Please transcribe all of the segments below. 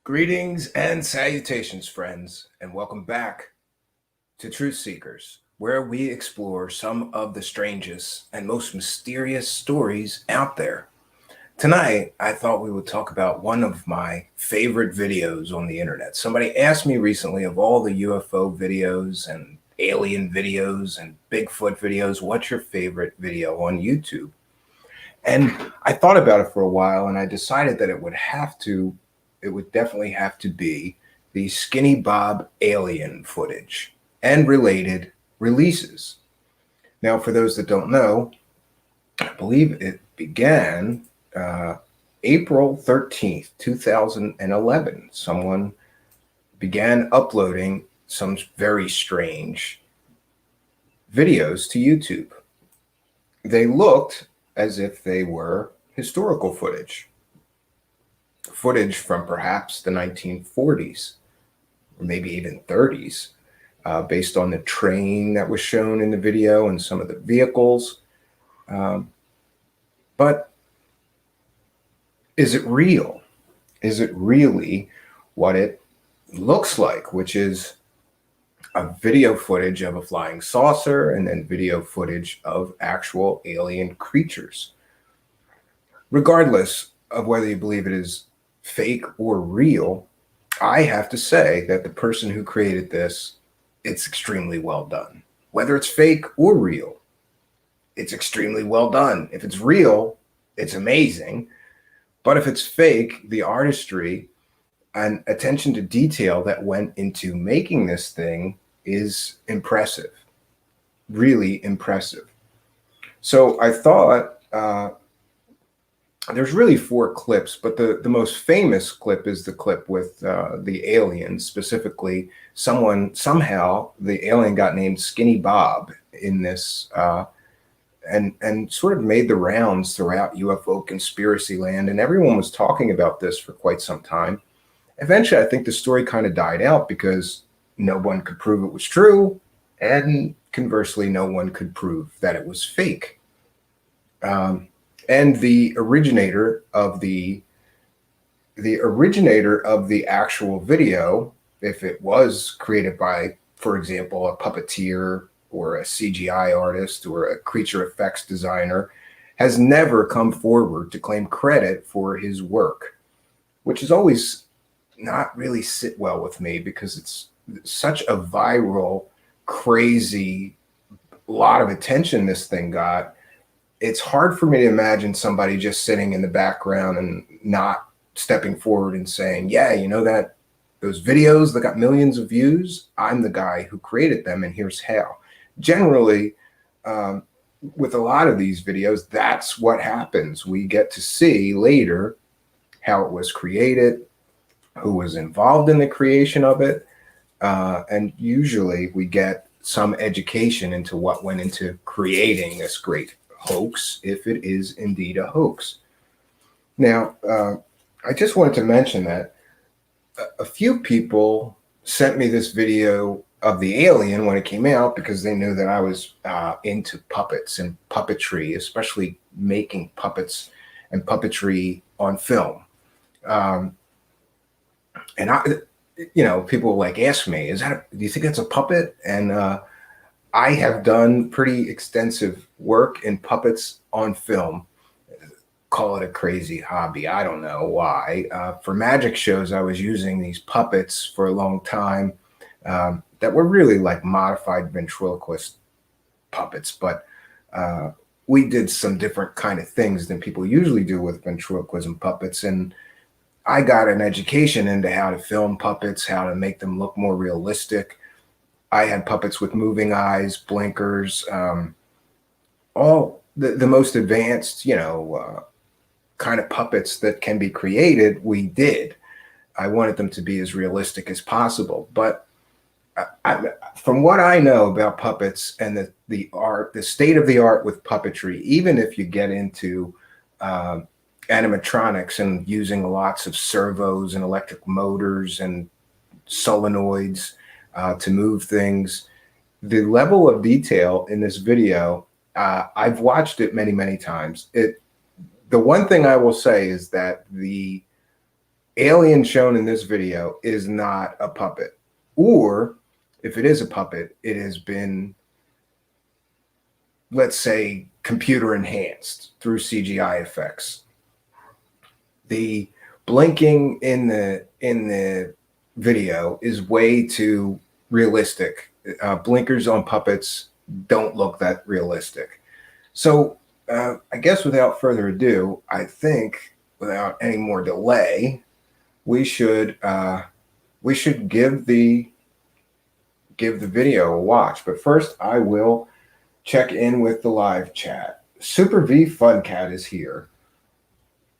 Greetings and salutations, friends, and welcome back to Truthseekers, where we explore some of the strangest and most mysterious stories out there. Tonight, I thought we would talk about one of my favorite videos on the internet. Somebody asked me recently, of all the UFO videos and alien videos and Bigfoot videos, what's your favorite video on YouTube? And I thought about it for a while, and I decided that it would definitely have to be the Skinny Bob alien footage and related releases. Now, for those that don't know, I believe it began April 13th, 2011. Someone began uploading some very strange videos to YouTube. They looked as if they were historical footage from perhaps the 1940s or maybe even 30s, based on the train that was shown in the video and some of the vehicles. But is it real? Is it really what it looks like, which is a video footage of a flying saucer and then video footage of actual alien creatures? Regardless of whether you believe it is fake or real, I have to say that the person who created this, it's extremely well done. Whether it's fake or real, it's extremely well done. If it's real, it's amazing. But if it's fake, the artistry and attention to detail that went into making this thing is impressive, really impressive. So I thought, there's really four clips, but the most famous clip is the clip with the alien, specifically somehow the alien got named Skinny Bob in this, and sort of made the rounds throughout UFO conspiracy land, and everyone was talking about this for quite some time. Eventually, I think the story kind of died out because no one could prove it was true, and conversely, no one could prove that it was fake. And the originator of the actual video, if it was created by, for example, a puppeteer or a CGI artist or a creature effects designer, has never come forward to claim credit for his work, which has always not really sit well with me because it's such a viral, crazy, lot of attention this thing got. It's hard for me to imagine somebody just sitting in the background and not stepping forward and saying, yeah, you know that those videos that got millions of views, I'm the guy who created them and here's how. Generally, with a lot of these videos, that's what happens. We get to see later how it was created, who was involved in the creation of it, and usually we get some education into what went into creating this great hoax, if it is indeed a hoax. Now, I just wanted to mention that a few people sent me this video of the alien when it came out because they knew that I was into puppets and puppetry, especially making puppets and puppetry on film. And people like ask me, do you think that's a puppet? And I have done pretty extensive work in puppets on film. Call it a crazy hobby. I don't know why. For magic shows, I was using these puppets for a long time that were really like modified ventriloquist puppets. But we did some different kind of things than people usually do with ventriloquism puppets. And I got an education into how to film puppets, how to make them look more realistic. I had puppets with moving eyes, blinkers, all the most advanced, kind of puppets that can be created, we did. I wanted them to be as realistic as possible. But from what I know about puppets and the art, the state of the art with puppetry, even if you get into animatronics and using lots of servos and electric motors and solenoids to move things, the level of detail in this video, I've watched it many, many times. The one thing I will say is that the alien shown in this video is not a puppet, or if it is a puppet, it has been, let's say, computer enhanced through CGI effects. The blinking in the video is way too realistic. Blinkers on puppets don't look that realistic. So I guess without further ado, I think without any more delay, we should give the video a watch. But first, I will check in with the live chat. Super V Funcat is here,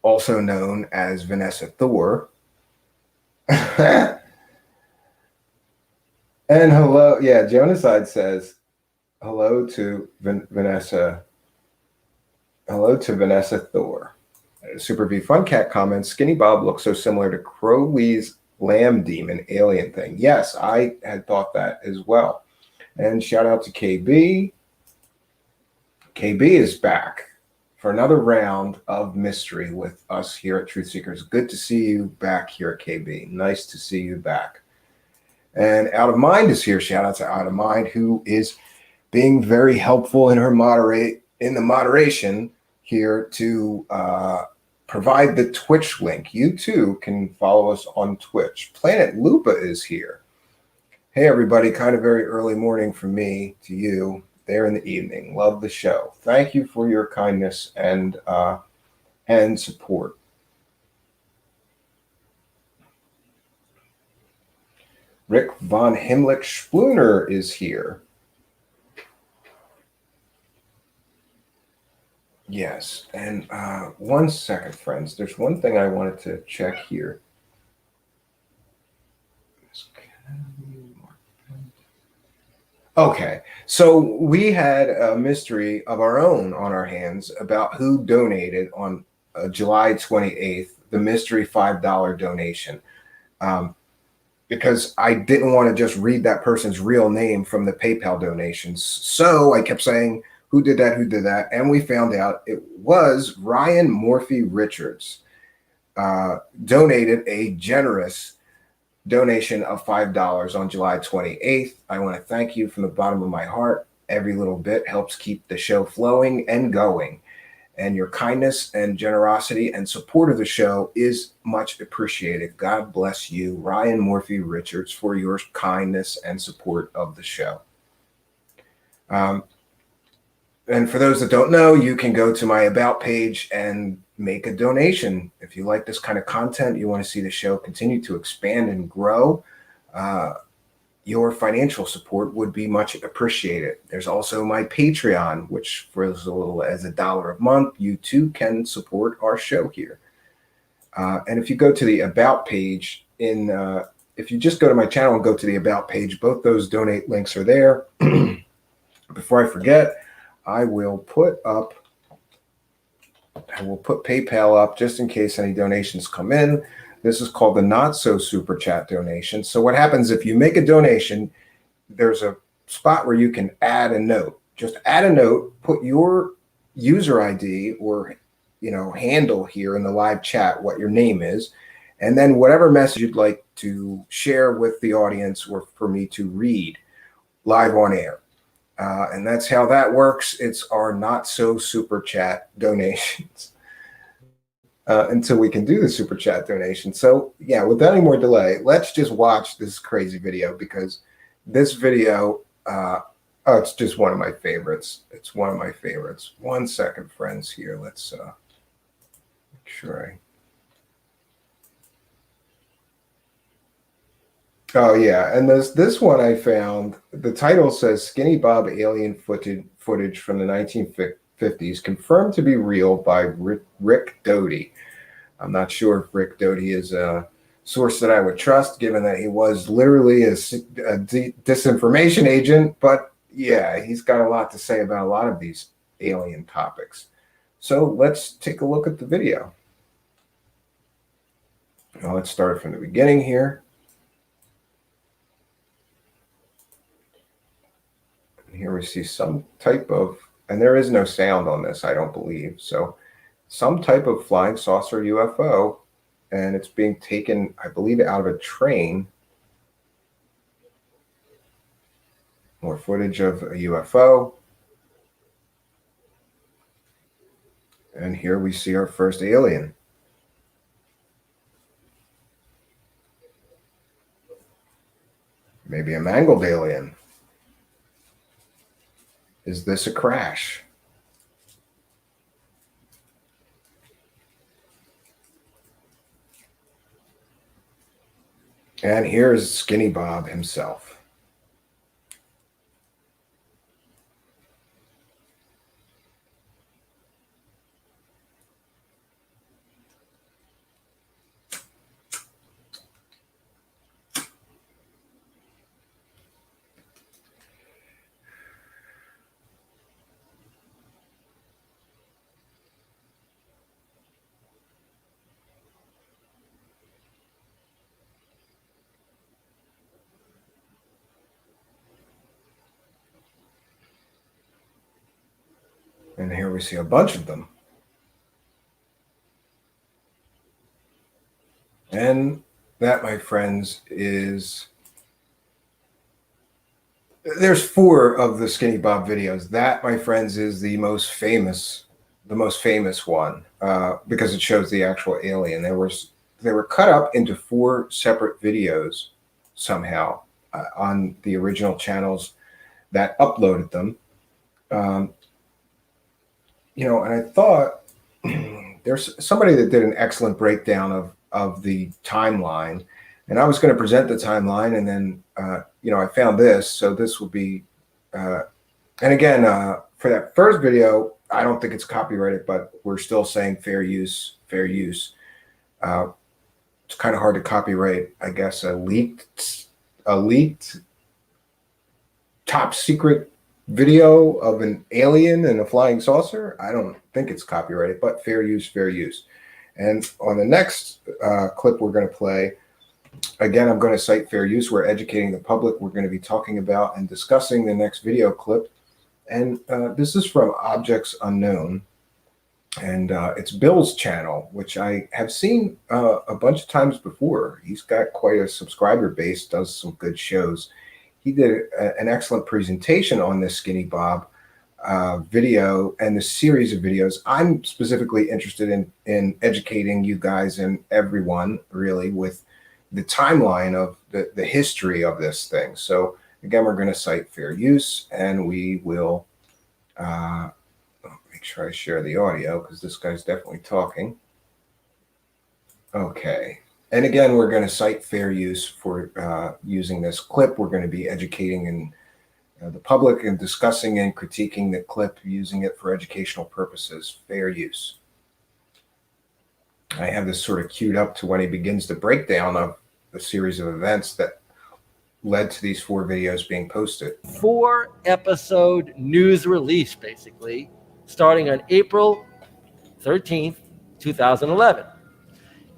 also known as Vanessa Thor. And hello, yeah, Jonaside says hello to Vanessa. Hello to Vanessa Thor. Super V Funcat comments, Skinny Bob looks so similar to Crowley's Lamb Demon alien thing. Yes, I had thought that as well. And shout out to KB. KB is back for another round of mystery with us here at Truthseekers. Good to see you back here at KB. Nice to see you back. And Out of Mind is here. Shout out to Out of Mind, who is being very helpful in her moderation here to provide the Twitch link. You too can follow us on Twitch. Planet Lupa is here. Hey everybody, kind of very early morning from me to you there in the evening. Love the show. Thank you for your kindness and support. Rick von Himmlich Spooner is here. Yes, and 1 second, friends. There's one thing I wanted to check here. Okay, so we had a mystery of our own on our hands about who donated on July 28th, the mystery $5 donation. Because I didn't want to just read that person's real name from the PayPal donations. So I kept saying, who did that? Who did that? And we found out it was Ryan Morphy Richards. Donated a generous donation of $5 on July 28th. I want to thank you from the bottom of my heart. Every little bit helps keep the show flowing and going. And your kindness and generosity and support of the show is much appreciated. God bless you, Ryan Morphy Richards, for your kindness and support of the show. And for those that don't know, you can go to my About page and make a donation. If you like this kind of content, you want to see the show continue to expand and grow, your financial support would be much appreciated. There's also my Patreon, which for as little as $1 a month, you too can support our show here. And if you go to the About page, if you just go to my channel and go to the About page, both those donate links are there. Before I forget, I will put PayPal up just in case any donations come in. This is called the Not So Super Chat donation. So what happens if you make a donation, there's a spot where you can add a note. Just add a note, put your user ID or handle here in the live chat, what your name is, and then whatever message you'd like to share with the audience or for me to read live on air. And that's how that works. It's our Not So Super Chat donations until we can do the Super Chat donation. So yeah, without any more delay, let's just watch this crazy video, because this video, it's just one of my favorites. It's one of my favorites. 1 second, friends, here. Let's make sure Oh yeah, and this one I found, the title says Skinny Bob alien footage from the 1950s confirmed to be real by Rick Doty. I'm not sure if Rick Doty is a source that I would trust, given that he was literally a disinformation agent, but yeah, he's got a lot to say about a lot of these alien topics. So let's take a look at the video. Now let's start from the beginning here. Here we see some type of, and there is no sound on this, I don't believe. So some type of flying saucer UFO. and it's being taken, I believe, out of a train. More footage of a UFO. And here we see our first alien. Maybe a mangled alien. Is this a crash? And here's Skinny Bob himself. And here we see a bunch of them. And that, my friends, is... There's 4 of the Skinny Bob videos. That, my friends, is the most famous one, because it shows the actual alien. They were cut up into 4 separate videos somehow on the original channels that uploaded them. And I thought there's somebody that did an excellent breakdown of the timeline, and I was going to present the timeline, and then I found this, so this will be and again, for that first video, I don't think it's copyrighted, but we're still saying fair use. It's kind of hard to copyright, I guess, a leaked top secret video of an alien and a flying saucer. I don't think it's copyrighted, but fair use. And on the next clip we're going to play, again, I'm going to cite fair use. We're educating the public. We're going to be talking about and discussing the next video clip. And this is from Objects Unknown. And it's Bill's channel, which I have seen a bunch of times before. He's got quite a subscriber base, does some good shows. He did an excellent presentation on this Skinny Bob video and the series of videos. I'm specifically interested in educating you guys and everyone, really, with the timeline of the history of this thing. So again, we're going to cite fair use, and we will make sure I share the audio, because this guy's definitely talking. Okay. And again, we're going to cite fair use for using this clip. We're going to be educating the public and discussing and critiquing the clip, using it for educational purposes. Fair use. I have this sort of queued up to when he begins the breakdown of the series of events that led to these 4 videos being posted. 4-episode news release, basically, starting on April 13th, 2011.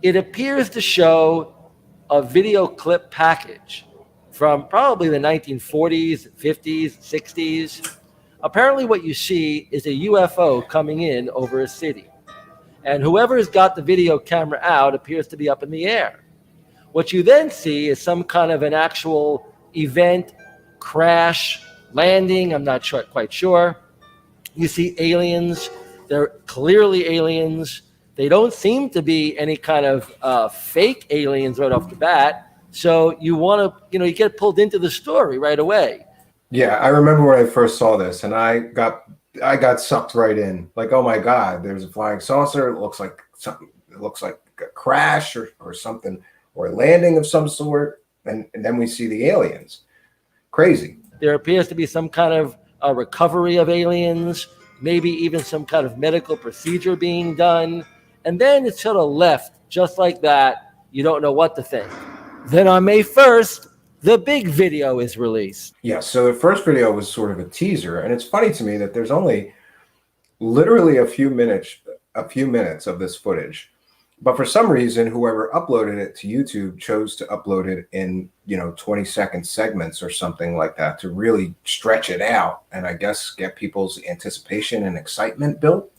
It appears to show a video clip package from probably the 1940s, 50s, 60s. Apparently what you see is a UFO coming in over a city. And whoever's got the video camera out appears to be up in the air. What you then see is some kind of an actual event, crash, landing, I'm not quite sure. You see aliens. They're clearly aliens. They don't seem to be any kind of fake aliens right off the bat. So you want to, you get pulled into the story right away. Yeah, I remember when I first saw this, and I got sucked right in. Like, oh my God, there's a flying saucer. It looks like something. It looks like a crash or something, or a landing of some sort. And then we see the aliens. Crazy. There appears to be some kind of a recovery of aliens, maybe even some kind of medical procedure being done. And then it's sort of left just like that. You don't know what to think. Then on May 1st, the big video is released. Yeah, so the first video was sort of a teaser. And it's funny to me that there's only literally a few minutes of this footage. But for some reason, whoever uploaded it to YouTube chose to upload it in, 20-second segments or something like that to really stretch it out and I guess get people's anticipation and excitement built.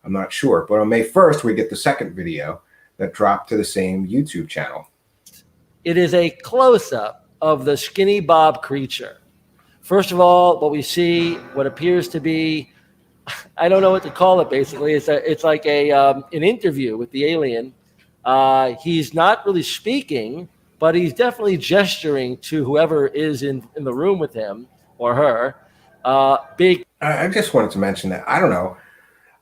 I'm not sure. But on May 1st, we get the second video. that dropped to the same YouTube channel. It is a close-up of the Skinny Bob creature. First of all, what we see, what appears to be, I don't know what to call it. Basically, it's like an interview with the alien. He's not really speaking, but he's definitely gesturing to whoever is in the room with him or her. Big. I just wanted to mention that, I don't know,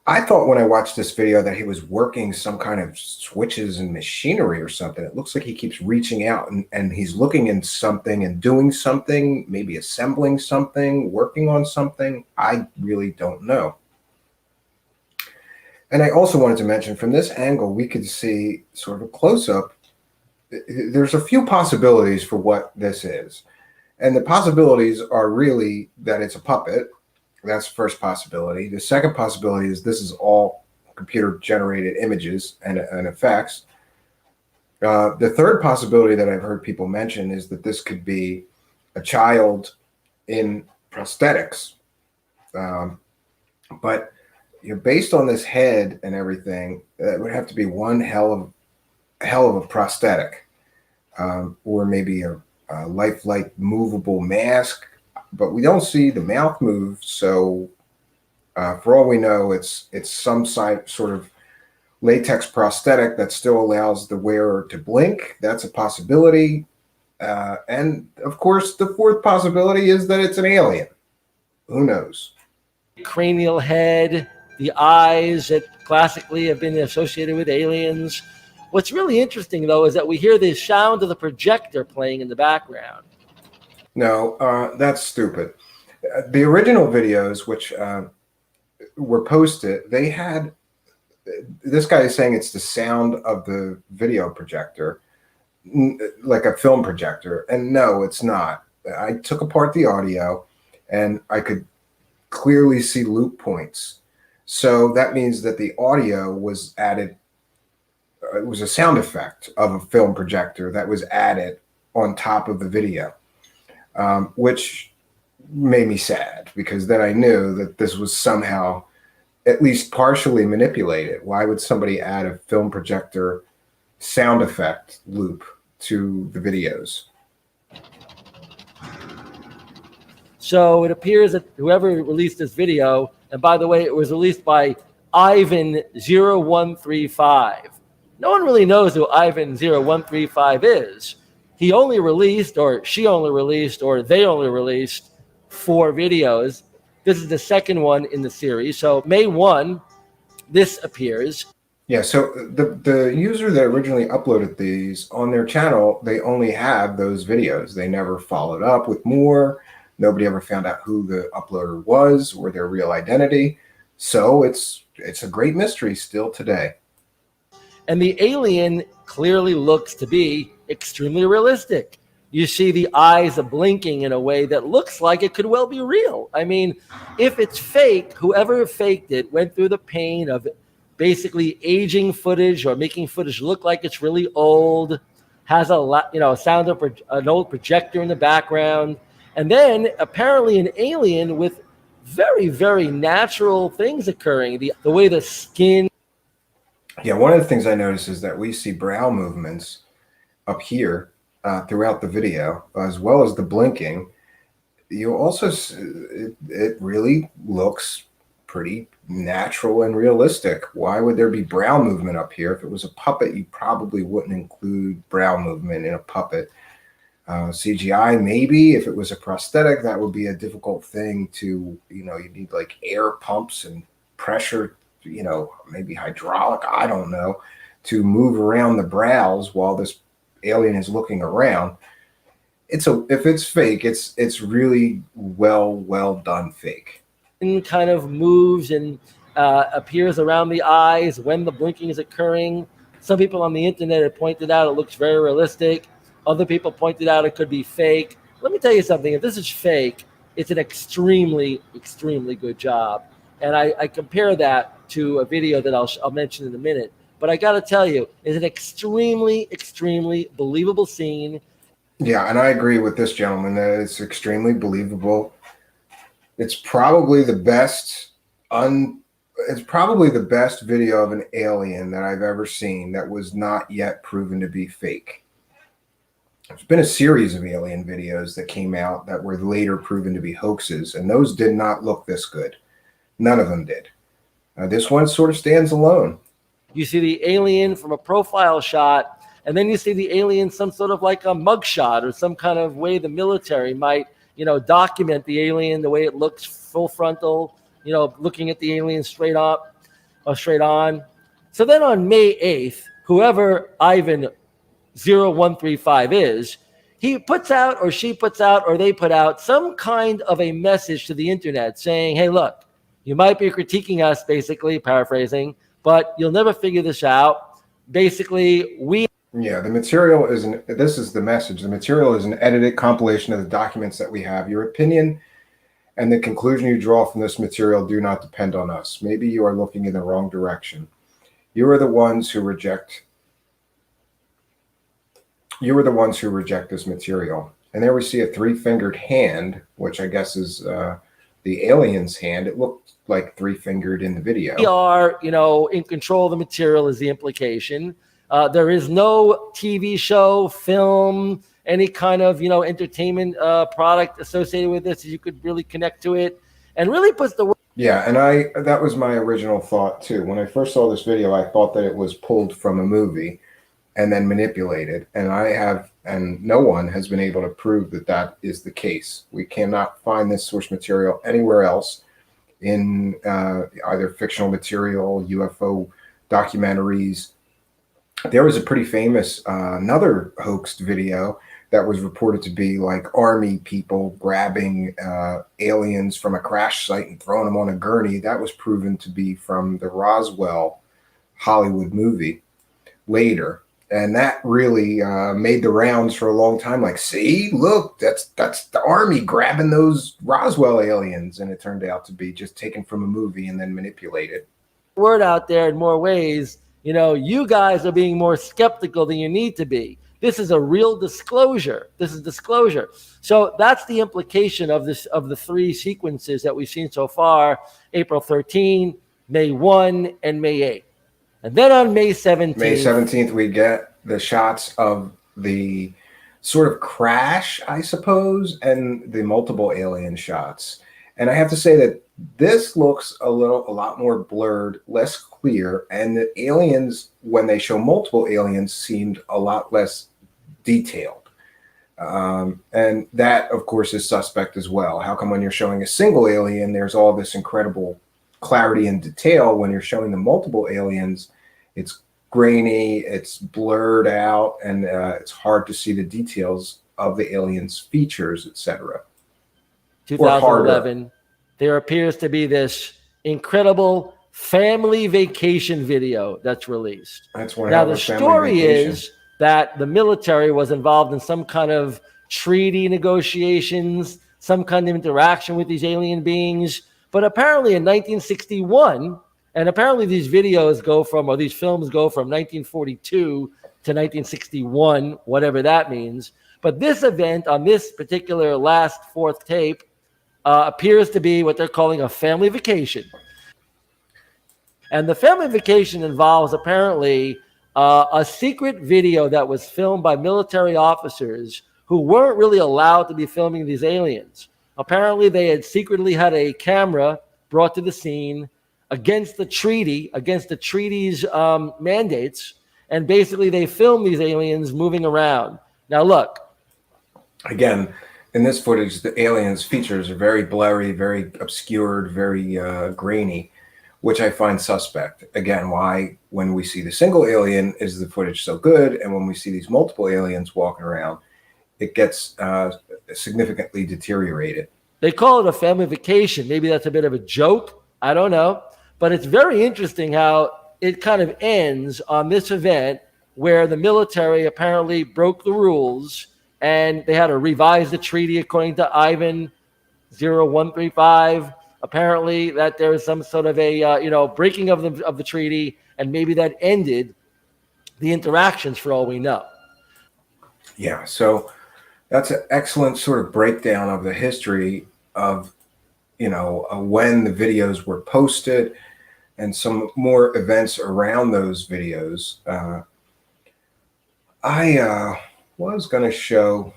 I thought when I watched this video that he was working some kind of switches and machinery or something. It looks like he keeps reaching out and he's looking in something and doing something, maybe assembling something, working on something. I really don't know. And I also wanted to mention, from this angle, we could see sort of a close-up. There's a few possibilities for what this is. And the possibilities are really that it's a puppet. That's the first possibility. The second possibility is this is all computer-generated images and effects. The third possibility that I've heard people mention is that this could be a child in prosthetics. But based on this head and everything, it would have to be one hell of a prosthetic, or maybe a lifelike movable mask. But we don't see the mouth move, so for all we know, it's some sort of latex prosthetic that still allows the wearer to blink. That's a possibility. And of course, the fourth possibility is that it's an alien. Who knows? Cranial head, the eyes that classically have been associated with aliens. What's really interesting, though, is that we hear the sound of the projector playing in the background. No, that's stupid. The original videos, which were posted, they had, this guy is saying it's the sound of the video projector, like a film projector. And no, it's not. I took apart the audio and I could clearly see loop points. So that means that the audio was added. It was a sound effect of a film projector that was added on top of the video. Which made me sad, because then I knew that this was somehow at least partially manipulated. Why would somebody add a film projector sound effect loop to the videos? So it appears that whoever released this video, and by the way, it was released by Ivan0135. No one really knows who Ivan0135 is. He only released, or she only released, or they only released 4 videos. This is the second one in the series. So May 1, this appears. Yeah, so the user that originally uploaded these on their channel, they only had those videos. They never followed up with more. Nobody ever found out who the uploader was or their real identity. So it's a great mystery still today. And the alien clearly looks to be extremely realistic. You see the eyes are blinking in a way that looks like it could well be real. I mean, if it's fake, whoever faked it went through the pain of basically aging footage or making footage look like it's really old, has a lot, sound of an old projector in the background, and then apparently an alien with very, very natural things occurring. The way the skin. Yeah, one of the things I noticed is that we see brow movements up here throughout the video, as well as the blinking. You also, it really looks pretty natural and realistic. Why would there be brow movement up here? If it was a puppet, you probably wouldn't include brow movement in a puppet. CGI, maybe. If it was a prosthetic, that would be a difficult thing to, you need like air pumps and pressure, maybe hydraulic, I don't know, to move around the brows while this alien is looking around. If it's fake, it's really well done fake. Kind of moves and appears around the eyes when the blinking is occurring. Some people on the internet have pointed out it looks very realistic. Other people pointed out it could be fake. Let me tell you something. If this is fake, it's an extremely, extremely good job. And I compare that to a video that I'll mention in a minute. But I got to tell you, it's an extremely, extremely believable scene. Yeah, and I agree with this gentleman that it's extremely believable. It's probably the best It's probably the best video of an alien that I've ever seen that was not yet proven to be fake. There's been a series of alien videos that came out that were later proven to be hoaxes, and those did not look this good. None of them did. This one sort of stands alone. You see the alien from a profile shot, and then you see the alien some sort of like a mugshot or some kind of way the military might, document the alien, the way it looks full frontal, looking at the alien straight up or straight on. So then on May 8th, whoever Ivan 0135 is, he puts out or she puts out or they put out some kind of a message to the internet saying, hey, look, you might be critiquing us, basically, paraphrasing, but you'll never figure this out. Basically, Yeah, the material isn't, this is the message. The material is an edited compilation of the documents that we have. Your opinion and the conclusion you draw from this material do not depend on us. Maybe you are looking in the wrong direction. You are the ones who reject this material. And there we see a three-fingered hand, which I guess is the alien's hand. It looked like three-fingered in the video. We are, in control of the material is the implication. There is no TV show, film, any kind of, entertainment product associated with this. You could really connect to it and really puts the word. Yeah, and that was my original thought too. When I first saw this video, I thought that it was pulled from a movie and then manipulated. And no one has been able to prove that that is the case. We cannot find this source material anywhere else in either fictional material, UFO documentaries. There was a pretty famous another hoaxed video that was reported to be like army people grabbing aliens from a crash site and throwing them on a gurney. That was proven to be from the Roswell Hollywood movie later. And that really made the rounds for a long time. Like, see, look, that's the army grabbing those Roswell aliens. And it turned out to be just taken from a movie and then manipulated. Word out there in more ways. You guys are being more skeptical than you need to be. This is a real disclosure. This is disclosure. So that's the implication of this, of the three sequences that we've seen so far: April 13, May 1, and May 8. And then on May 17th, we get the shots of the sort of crash, I suppose, and the multiple alien shots. And I have to say that this looks a lot more blurred, less clear, and the aliens, when they show multiple aliens, seemed a lot less detailed. And that, of course, is suspect as well. How come when you're showing a single alien, there's all this incredible clarity and detail? When you're showing the multiple aliens, it's grainy, it's blurred out, and it's hard to see the details of the aliens' features, etc. 2011, there appears to be this incredible family vacation video that's released. That's one. Now, the story is that the military was involved in some kind of treaty negotiations, some kind of interaction with these alien beings. But apparently in 1961, and apparently these videos go from, or these films go from 1942 to 1961, whatever that means. But this event on this particular last fourth tape appears to be what they're calling a family vacation. And the family vacation involves apparently a secret video that was filmed by military officers who weren't really allowed to be filming these aliens. Apparently they had secretly had a camera brought to the scene against the treaty's mandates, and basically they filmed these aliens moving around. Now look. Again, in this footage, the aliens' features are very blurry, very obscured, very grainy, which I find suspect. Again, why, when we see the single alien, is the footage so good, and when we see these multiple aliens walking around, it gets significantly deteriorated. They call it a family vacation. Maybe that's a bit of a joke. I don't know. But it's very interesting how it kind of ends on this event where the military apparently broke the rules and they had to revise the treaty according to Ivan 0135. Apparently that there was some sort of a breaking of the treaty, and maybe that ended the interactions for all we know. Yeah, so that's an excellent sort of breakdown of the history of when the videos were posted, and some more events around those videos, I was going to show,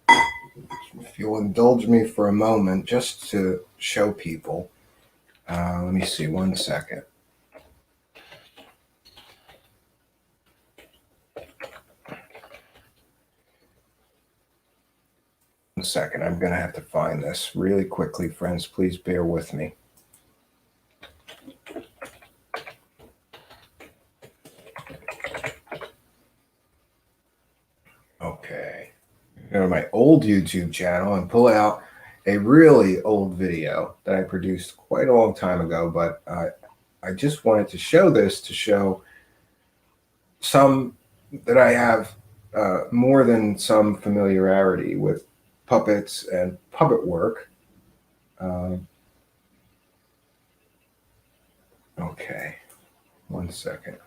if you'll indulge me for a moment, just to show people. Let me see, 1 second. Second, I'm going to have to find this really quickly, friends. Please bear with me. Okay, go to my old YouTube channel and pull out a really old video that I produced quite a long time ago, but I just wanted to show this to show some that I have more than some familiarity with puppets and puppet work. Okay, 1 second.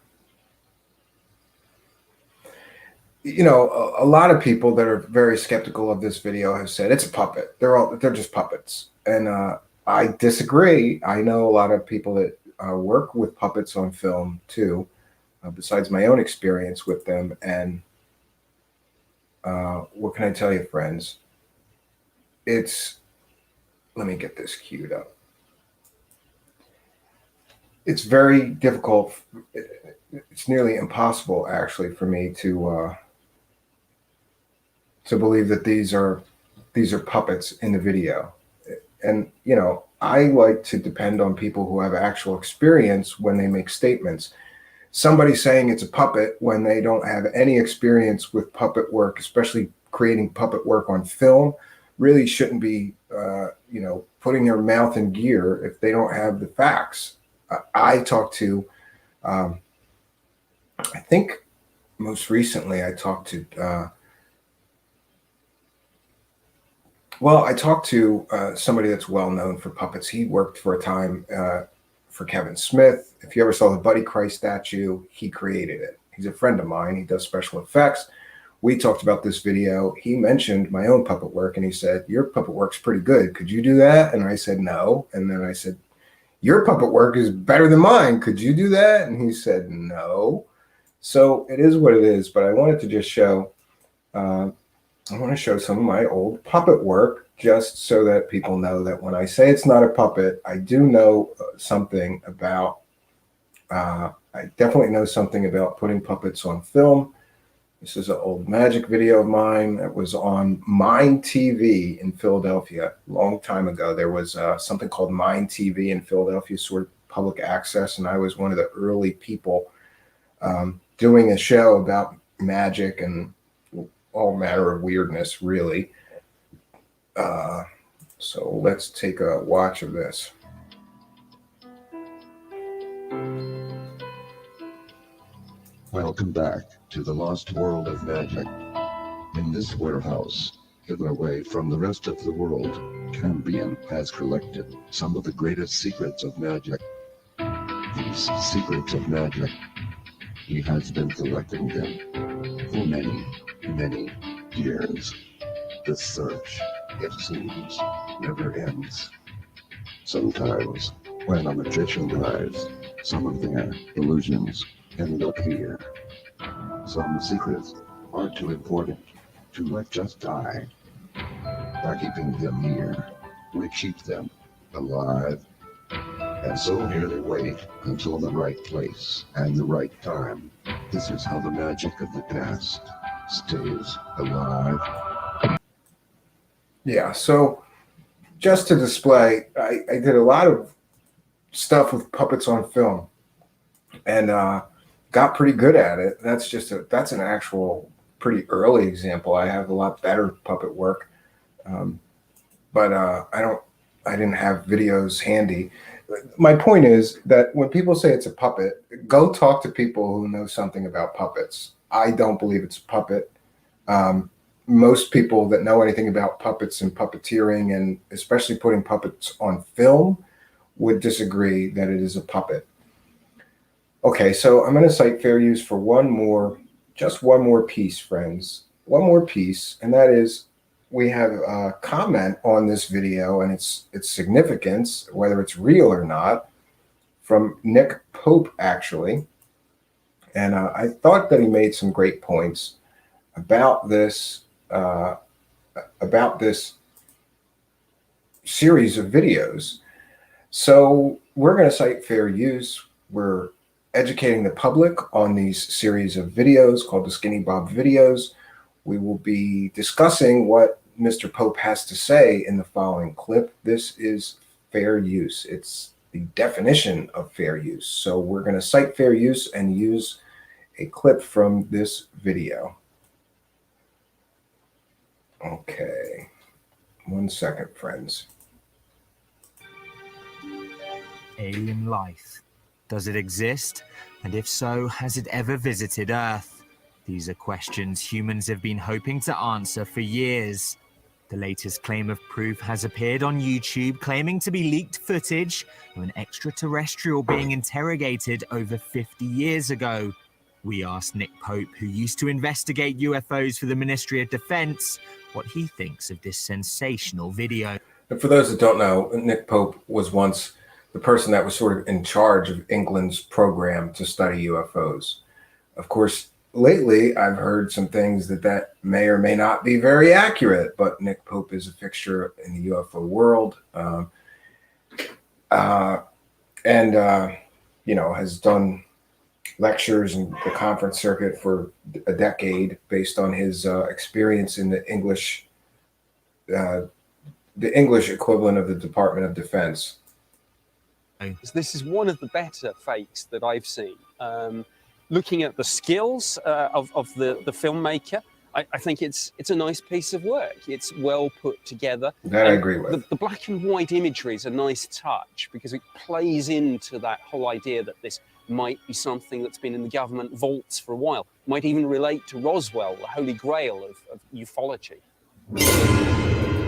You know, a lot of people that are very skeptical of this video have said it's a puppet. They're just puppets, and I disagree. I know a lot of people that work with puppets on film too, besides my own experience with them. And what can I tell you, friends? Let me get this queued up. It's very difficult. It's nearly impossible, actually, for me to believe that these are puppets in the video. And you know, I like to depend on people who have actual experience when they make statements. Somebody saying it's a puppet when they don't have any experience with puppet work, especially creating puppet work on film, really shouldn't be putting their mouth in gear if they don't have the facts. I talked to I think most recently I talked to somebody that's well known for puppets. He worked for a time for Kevin Smith. If you ever saw the Buddy Christ statue, he created it. He's a friend of mine. He does special effects. We talked about this video. He mentioned my own puppet work, and he said, "Your puppet work's pretty good. Could you do that?" And I said, "No." And then I said, "Your puppet work is better than mine. Could you do that?" And he said, "No." So it is what it is. But I wanted to just show I want to show some of my old puppet work, just so that people know that when I say it's not a puppet, I do know something about, I definitely know something about putting puppets on film. This is an old magic video of mine that was on Mind TV in Philadelphia a long time ago. There was something called Mind TV in Philadelphia, sort of public access, and I was one of the early people doing a show about magic and all manner of weirdness, really. So let's take a watch of this. Welcome back to the lost world of magic. In this warehouse, hidden away from the rest of the world, Cambion has collected some of the greatest secrets of magic. These secrets of magic, he has been collecting them for many, many years. The search, it seems, never ends. Sometimes, when a magician dies, some of their illusions end up here. Some secrets are too important to let just die. By keeping them here, we keep them alive. And so here they wait until the right place and the right time. This is how the magic of the past stays alive. Yeah, so just to display, I did a lot of stuff with puppets on film, and got pretty good at it. That's an actual pretty early example. I have a lot better puppet work, but I didn't have videos handy. My point is that when people say it's a puppet, go talk to people who know something about puppets. I don't believe it's a puppet. Most people that know anything about puppets and puppeteering, and especially putting puppets on film, would disagree that it is a puppet. Okay, so I'm going to cite fair use for just one more piece, friends. One more piece, and that is, we have a comment on this video and its significance, whether it's real or not. from Nick Pope, actually. And I thought that he made some great points about this series of videos. So we're going to cite fair use. We're educating the public on these series of videos called the Skinny Bob videos. We will be discussing what Mr. Pope has to say in the following clip. This is fair use. It's the definition of fair use. So we're going to cite fair use and use a clip from this video. Okay. 1 second, friends. Alien life. Does it exist? And if so, has it ever visited Earth? These are questions humans have been hoping to answer for years. The latest claim of proof has appeared on YouTube, claiming to be leaked footage of an extraterrestrial being interrogated over 50 years ago. We asked Nick Pope, who used to investigate UFOs for the Ministry of Defense, what he thinks of this sensational video. And for those that don't know, Nick Pope was once the person that was sort of in charge of England's program to study UFOs. Of course, lately I've heard some things that may or may not be very accurate, but Nick Pope is a fixture in the UFO world, has done lectures in the conference circuit for a decade based on his experience in the English equivalent of the Department of Defense. This is one of the better fakes that I've seen. Looking at the skills of the filmmaker, I think it's a nice piece of work. It's well put together. That I agree with. The black and white imagery is a nice touch because it plays into that whole idea that this might be something that's been in the government vaults for a while. Might even relate to Roswell, the holy grail of ufology.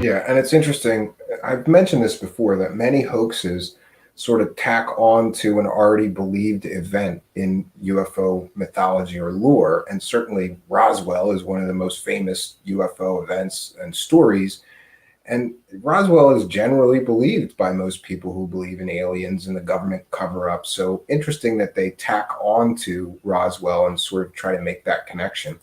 Yeah, and it's interesting. I've mentioned this before, that many hoaxes sort of tack on to an already believed event in UFO mythology or lore. And certainly Roswell is one of the most famous UFO events and stories. And Roswell is generally believed by most people who believe in aliens and the government cover-up. So interesting that they tack on to Roswell and sort of try to make that connection.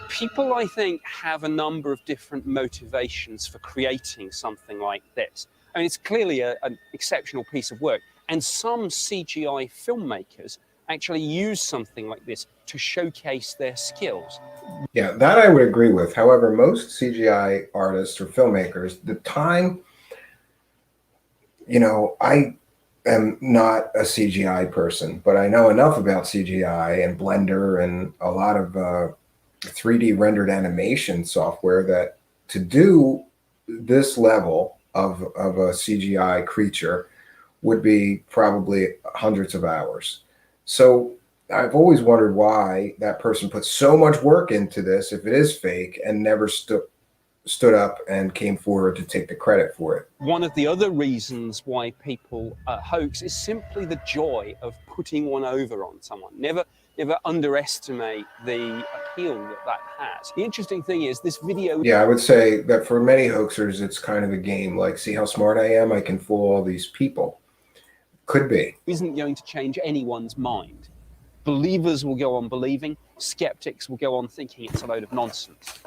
People, I think, have a number of different motivations for creating something like this. I mean, it's clearly an exceptional piece of work. And some CGI filmmakers actually use something like this to showcase their skills. Yeah, that I would agree with. However, most CGI artists or filmmakers, the time, I am not a CGI person, but I know enough about CGI and Blender and a lot of 3D rendered animation software that to do this level of a CGI creature would be probably hundreds of hours. So I've always wondered why that person put so much work into this, if it is fake, and never stood up and came forward to take the credit for it. One of the other reasons why people hoax is simply the joy of putting one over on someone. Never underestimate the appeal that has. The interesting thing is this video... Yeah, I would say that for many hoaxers, it's kind of a game. Like, see how smart I am? I can fool all these people. Could be. Isn't going to change anyone's mind. Believers will go on believing. Skeptics will go on thinking it's a load of nonsense.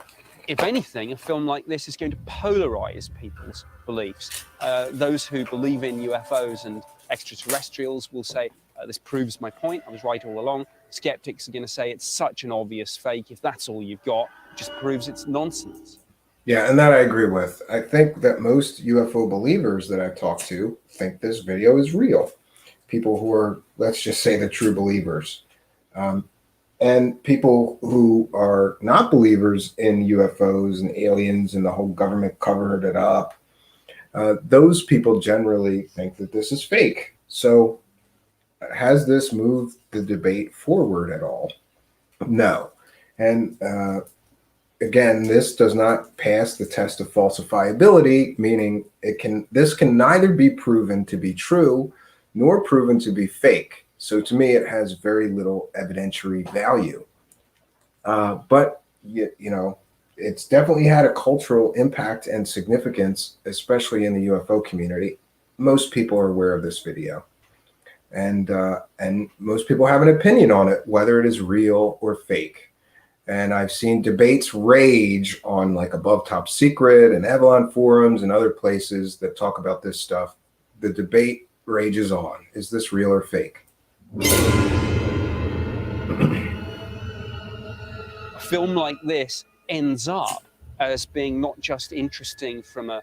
If anything, a film like this is going to polarize people's beliefs. Those who believe in UFOs and extraterrestrials will say, this proves my point, I was right all along. Skeptics are going to say it's such an obvious fake. If that's all you've got, it just proves it's nonsense. Yeah, and that I agree with. I think that most UFO believers that I've talked to think this video is real. People who are, let's just say, the true believers. And people who are not believers in UFOs and aliens and the whole government covered it up, those people generally think that this is fake. So has this moved the debate forward at all? No. And again, this does not pass the test of falsifiability, meaning this can neither be proven to be true nor proven to be fake. So to me, it has very little evidentiary value. But it's definitely had a cultural impact and significance, especially in the UFO community. most people are aware of this video, and most people have an opinion on it, whether it is real or fake. And I've seen debates rage on like Above Top Secret and Avalon forums and other places that talk about this stuff. The debate rages on. Is this real or fake? A film like this ends up as being not just interesting from a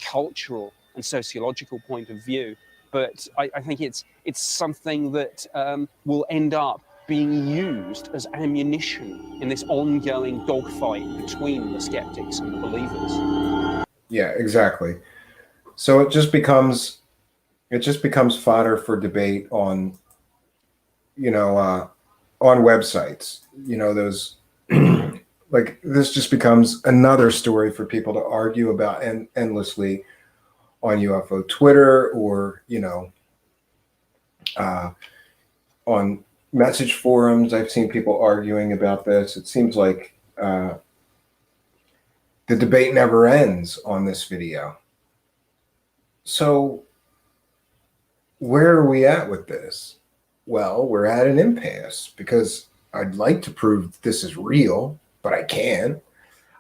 cultural and sociological point of view, but I think it's something that will end up being used as ammunition in this ongoing dogfight between the skeptics and the believers. Yeah, exactly. So it just becomes fodder for debate on, on websites. Those like this just becomes another story for people to argue about endlessly on UFO Twitter, or on message forums. I've seen people arguing about this. It seems like the debate never ends on this video. So where are we at with this? Well, we're at an impasse, because I'd like to prove this is real, but I can't.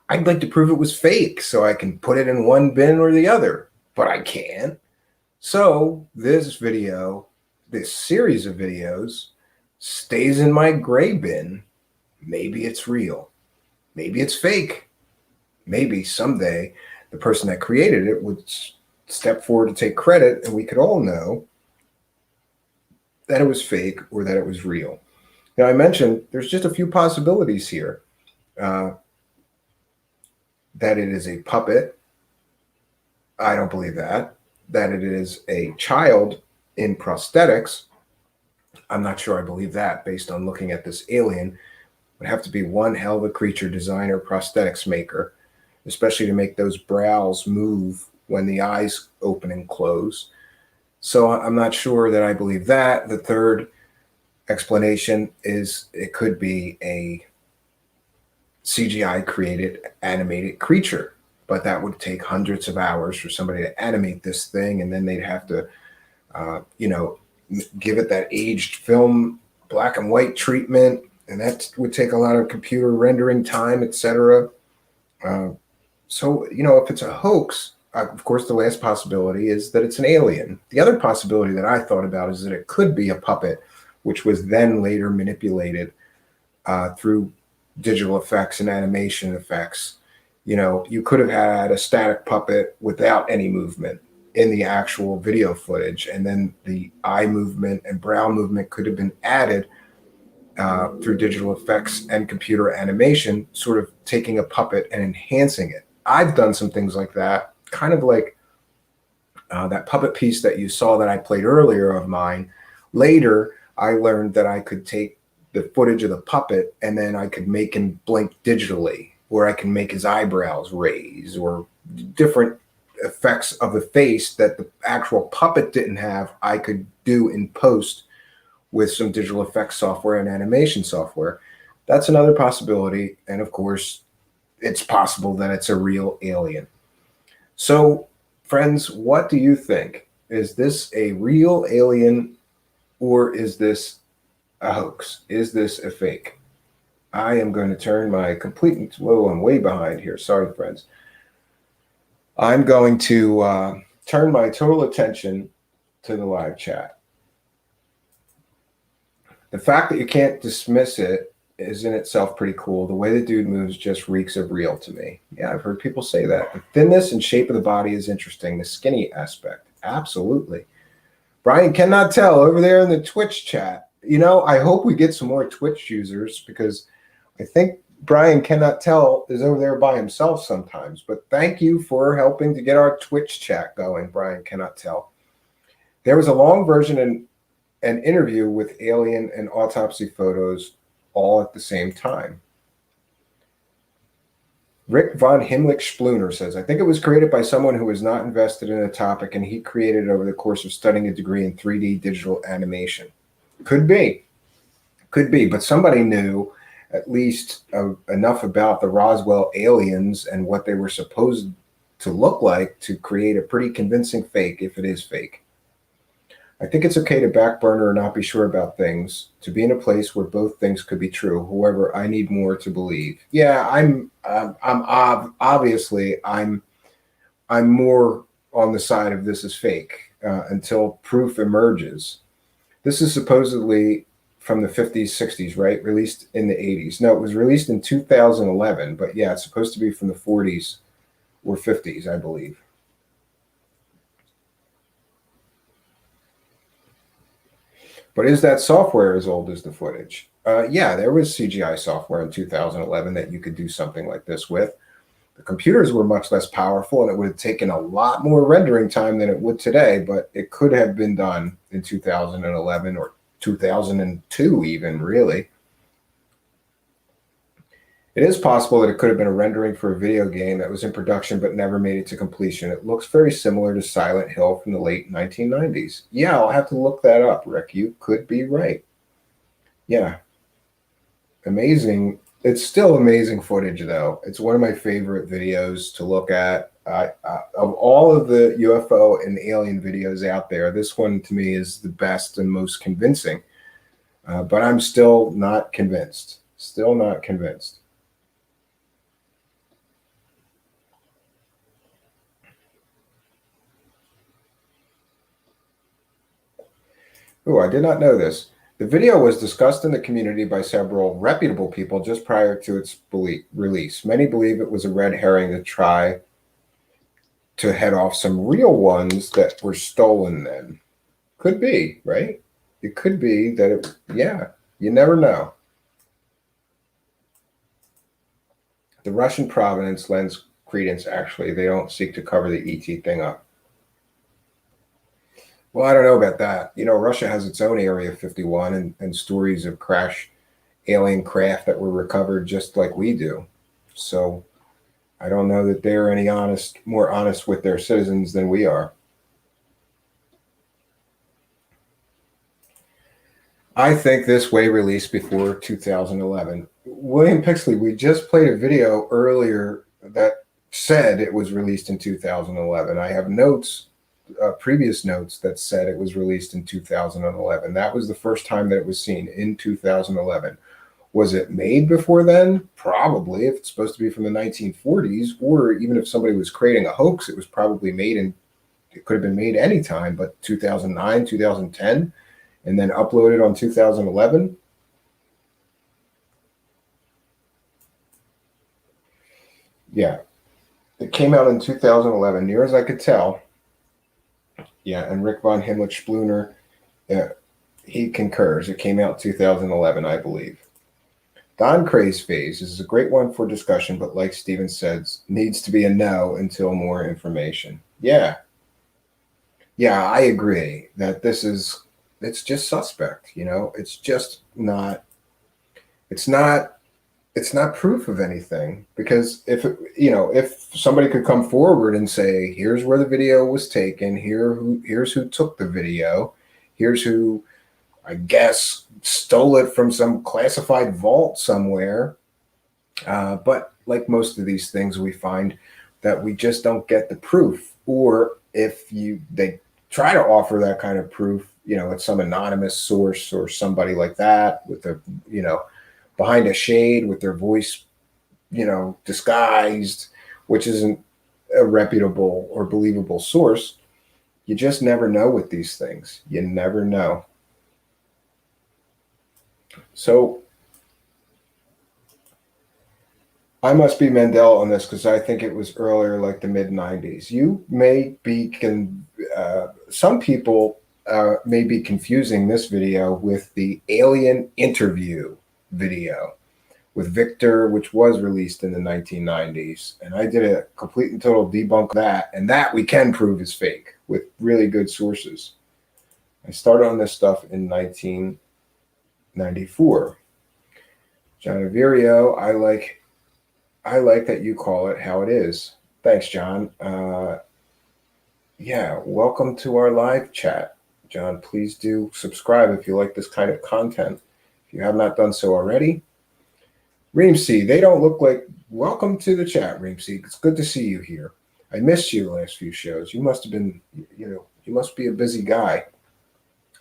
I'd like to prove it was fake so I can put it in one bin or the other, but I can't. So this series of videos stays in my gray bin. Maybe it's real. Maybe it's fake. Maybe someday the person that created it would step forward to take credit, and we could all know that it was fake or that it was real. Now, I mentioned there's just a few possibilities here. That it is a puppet. I don't believe that. That it is a child in prosthetics. I'm not sure I believe that, based on looking at this alien. It would have to be one hell of a creature designer, prosthetics maker, especially to make those brows move when the eyes open and close. So I'm not sure that I believe that. The third explanation is it could be a CGI created animated creature, but that would take hundreds of hours for somebody to animate this thing, and then they'd have to give it that aged film black and white treatment, and that would take a lot of computer rendering time, etc. So if it's a hoax, of course the last possibility is that it's an alien. The other possibility that I thought about is that it could be a puppet, which was then later manipulated through digital effects and animation effects. You could have had a static puppet without any movement in the actual video footage, and then the eye movement and brow movement could have been added through digital effects and computer animation, sort of taking a puppet and enhancing it. I've done some things like that, kind of like that puppet piece that you saw that I played earlier of mine. Later, I learned that I could take the footage of the puppet and then I could make him blink digitally, or I can make his eyebrows raise, or different effects of the face that the actual puppet didn't have, I could do in post with some digital effects software and animation software. That's another possibility. And of course, it's possible that it's a real alien. So, friends, what do you think? Is this a real alien, or is this a hoax? Is this a fake? I am going to turn my I'm way behind here. Sorry, friends. I'm going to turn my total attention to the live chat. The fact that you can't dismiss it is in itself pretty cool. The way the dude moves just reeks of real to me. Yeah, I've heard people say that. The thinness and shape of the body is interesting. The skinny aspect, absolutely. Brian cannot tell over there in the Twitch chat. I hope we get some more Twitch users, because I think Brian cannot tell is over there by himself sometimes. But thank you for helping to get our Twitch chat going, Brian cannot tell. There was a long version and an interview with alien and autopsy photos all at the same time. Rick von Himmlich-Spluner says, I think it was created by someone who was not invested in a topic, and he created it over the course of studying a degree in 3D digital animation. Could be, but somebody knew at least enough about the Roswell aliens and what they were supposed to look like to create a pretty convincing fake if it is fake. I think it's okay to backburner or not be sure about things, to be in a place where both things could be true. However, I need more to believe. Yeah, obviously I'm more on the side of this is fake until proof emerges. This is supposedly from the 50s, 60s, right? Released in the 80s. No, it was released in 2011, but yeah, it's supposed to be from the 40s or 50s, I believe. But is that software as old as the footage? Yeah, there was CGI software in 2011 that you could do something like this with. The computers were much less powerful, and it would have taken a lot more rendering time than it would today, but it could have been done in 2011 or 2002 even, really. It is possible that it could have been a rendering for a video game that was in production but never made it to completion. It looks very similar to Silent Hill from the late 1990s. Yeah, I'll have to look that up, Rick. You could be right. Yeah. Amazing. It's still amazing footage, though. It's one of my favorite videos to look at. Of all of the UFO and alien videos out there, this one to me is the best and most convincing. But I'm still not convinced. Still not convinced. Oh, I did not know this. The video was discussed in the community by several reputable people just prior to its release. Many believe it was a red herring to try to head off some real ones that were stolen then. Could be, right? It could be that it, yeah, you never know. The Russian provenance lends credence, actually. They don't seek to cover the ET thing up. Well, I don't know about that. You know, Russia has its own Area 51 and stories of crash alien craft that were recovered just like we do. So I don't know that they're any more honest with their citizens than we are. I think this way released before 2011. William Pixley, we just played a video earlier that said it was released in 2011. I have notes, previous notes that said it was released in 2011. That was the first time that it was seen, in 2011. Was it made before then? Probably, if it's supposed to be from the 1940s, or even if somebody was creating a hoax, it was probably made it could have been made anytime, but 2009, 2010, and then uploaded on 2011. Yeah, it came out in 2011, near as I could tell. Yeah, and Rick von Himmlich-Spluner, he concurs. It came out 2011, I believe. Don Craze Phase is a great one for discussion, but like Steven says, needs to be a no until more information. Yeah. Yeah, I agree that it's just suspect, you know? It's just not, it's not proof of anything, because if somebody could come forward and say, here's where the video was taken, here's who took the video, here's who, I guess, stole it from some classified vault somewhere. But like most of these things, we find that we just don't get the proof. Or if they try to offer that kind of proof, it's some anonymous source or somebody like that with a, behind a shade with their voice, disguised, which isn't a reputable or believable source. You just never know with these things. You never know. So I must be Mandela on this, because I think it was earlier, like the mid-90s. You may be, some people may be confusing this video with the alien interview video with Victor, which was released in the 1990s. And I did a complete and total debunk of that. And that we can prove is fake with really good sources. I started on this stuff in 1994. John Averio, I like that you call it how it is. Thanks, John. Yeah, welcome to our live chat. John, please do subscribe if you like this kind of content. If you have not done so already. Reemsey, they don't look like, welcome to the chat, Reemsey. It's good to see you here. I missed you the last few shows. You must have been, you must be a busy guy.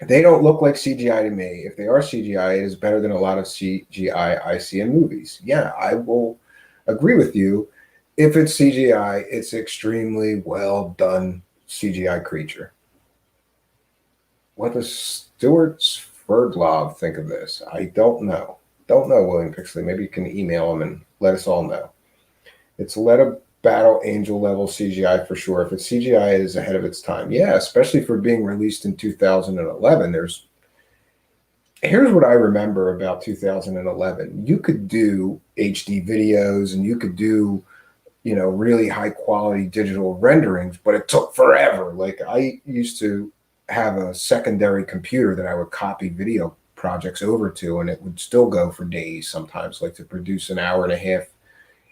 They don't look like CGI to me. If they are CGI, it is better than a lot of CGI I see in movies. Yeah, I will agree with you. If it's CGI, it's extremely well done CGI creature. What does Stuart Sverdlov think of this? I don't know. Don't know, William Pixley. Maybe you can email him and let us all know. It's Letta Battle Angel level CGI for sure. If it's CGI, it is ahead of its time. Yeah, especially for being released in 2011. Here's what I remember about 2011. You could do HD videos and you could do, really high quality digital renderings, but it took forever. Like I used to have a secondary computer that I would copy video projects over to, and it would still go for days sometimes. Like to produce an hour and a half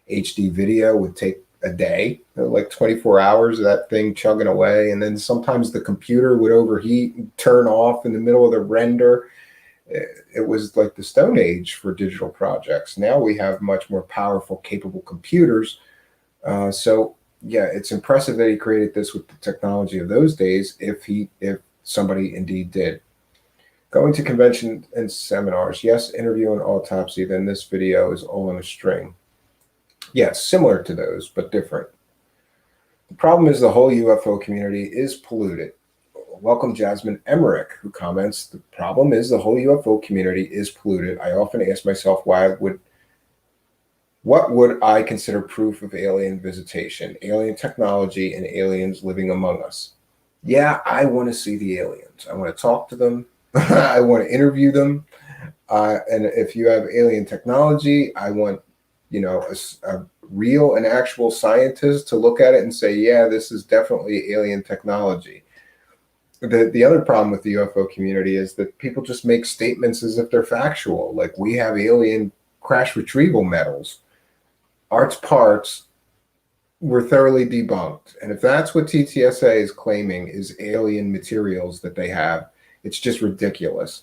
HD video would take a day, like 24 hours of that thing chugging away. And then sometimes the computer would overheat and turn off in the middle of the render. It was like the Stone Age for digital projects. Now we have much more powerful, capable computers. So yeah, it's impressive that he created this with the technology of those days, if somebody indeed did. Going to convention and seminars. Yes, interview and autopsy. Then this video is all in a string. Yes, similar to those, but different. The problem is the whole UFO community is polluted. Welcome Jasmine Emmerich, who comments, the problem is the whole UFO community is polluted. I often ask myself what would I consider proof of alien visitation, alien technology, and aliens living among us? Yeah, I want to see the aliens. I want to talk to them. I want to interview them. And if you have alien technology, I want, a real and actual scientist to look at it and say, yeah, this is definitely alien technology. The other problem with the UFO community is that people just make statements as if they're factual. Like, we have alien crash retrieval metals. Art's parts were thoroughly debunked. And if that's what TTSA is claiming is alien materials that they have, it's just ridiculous.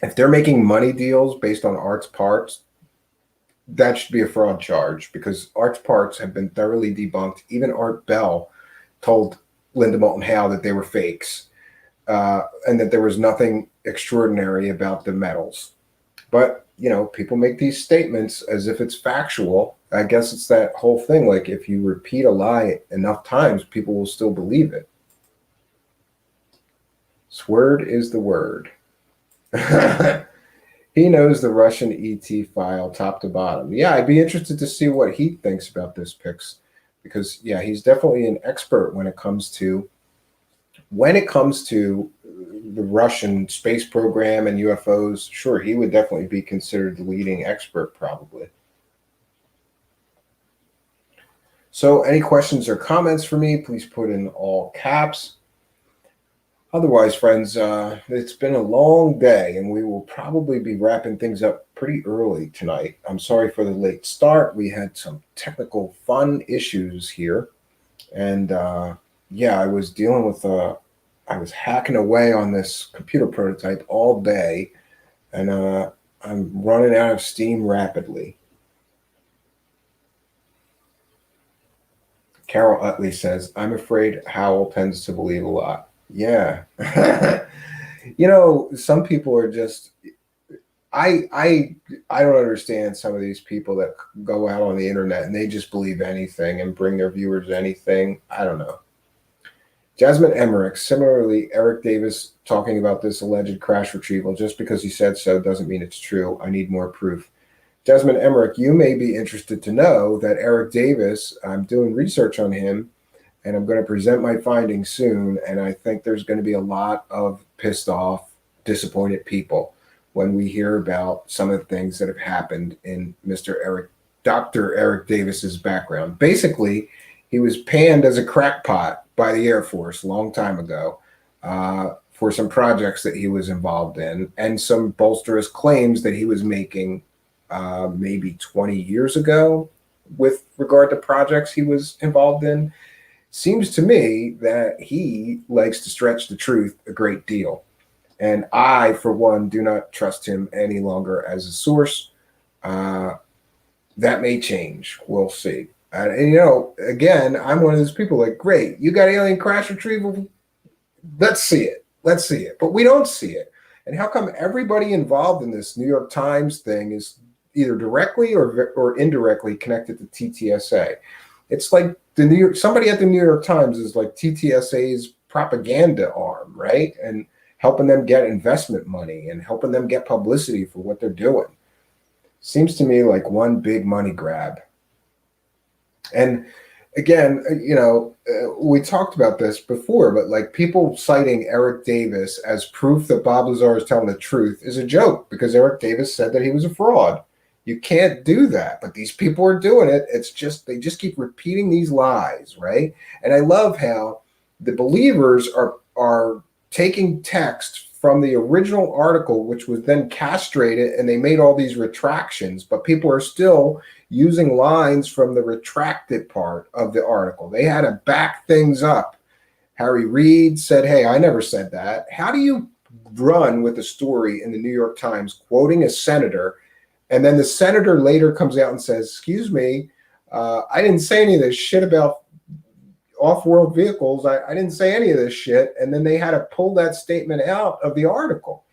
If they're making money deals based on Art's parts, that should be a fraud charge, because Art's parts have been thoroughly debunked. Even Art Bell told Linda Moulton Howe that they were fakes, and that there was nothing extraordinary about the metals. But, people make these statements as if it's factual. I guess it's that whole thing. Like, if you repeat a lie enough times, people will still believe it. Sword is the word. He knows the Russian ET file top to bottom. Yeah, I'd be interested to see what he thinks about this, Pix, because yeah, he's definitely an expert when it comes to the Russian space program and UFOs. Sure, he would definitely be considered the leading expert, probably. So any questions or comments for me, please put in all caps. Otherwise, friends, it's been a long day, and we will probably be wrapping things up pretty early tonight. I'm sorry for the late start. We had some technical fun issues here. And yeah, I was dealing with, I was hacking away on this computer prototype all day, and I'm running out of steam rapidly. Carol Utley says, I'm afraid Howell tends to believe a lot. Yeah. Some people are just, I don't understand some of these people that go out on the internet and they just believe anything and bring their viewers anything. I don't know. Jasmine Emmerich, similarly, Eric Davis talking about this alleged crash retrieval. Just because he said so doesn't mean it's true. I need more proof. Jasmine Emmerich, you may be interested to know that Eric Davis, I'm doing research on him, and I'm going to present my findings soon. And I think there's going to be a lot of pissed off, disappointed people when we hear about some of the things that have happened in Dr. Eric Davis's background. Basically, he was panned as a crackpot by the Air Force a long time ago for some projects that he was involved in, and some bolsterous claims that he was making maybe 20 years ago with regard to projects he was involved in. Seems to me that he likes to stretch the truth a great deal. And I, for one, do not trust him any longer as a source. That may change. We'll see. And again, I'm one of those people like, great, you got alien crash retrieval. Let's see it. Let's see it. But we don't see it. And how come everybody involved in this New York Times thing is either directly or indirectly connected to TTSA? It's like somebody at the New York Times is like TTSA's propaganda arm, right? And helping them get investment money and helping them get publicity for what they're doing. Seems to me like one big money grab. And again, we talked about this before, but like people citing Eric Davis as proof that Bob Lazar is telling the truth is a joke because Eric Davis said that he was a fraud. You can't do that, but these people are doing it. It's just, they just keep repeating these lies, right? And I love how the believers are taking text from the original article, which was then castrated, and they made all these retractions, but people are still using lines from the retracted part of the article. They had to back things up. Harry Reid said, hey, I never said that. How do you run with a story in the New York Times quoting a senator, and then the senator later comes out and says, excuse me, I didn't say any of this shit about off-world vehicles. I didn't say any of this shit. And then they had to pull that statement out of the article.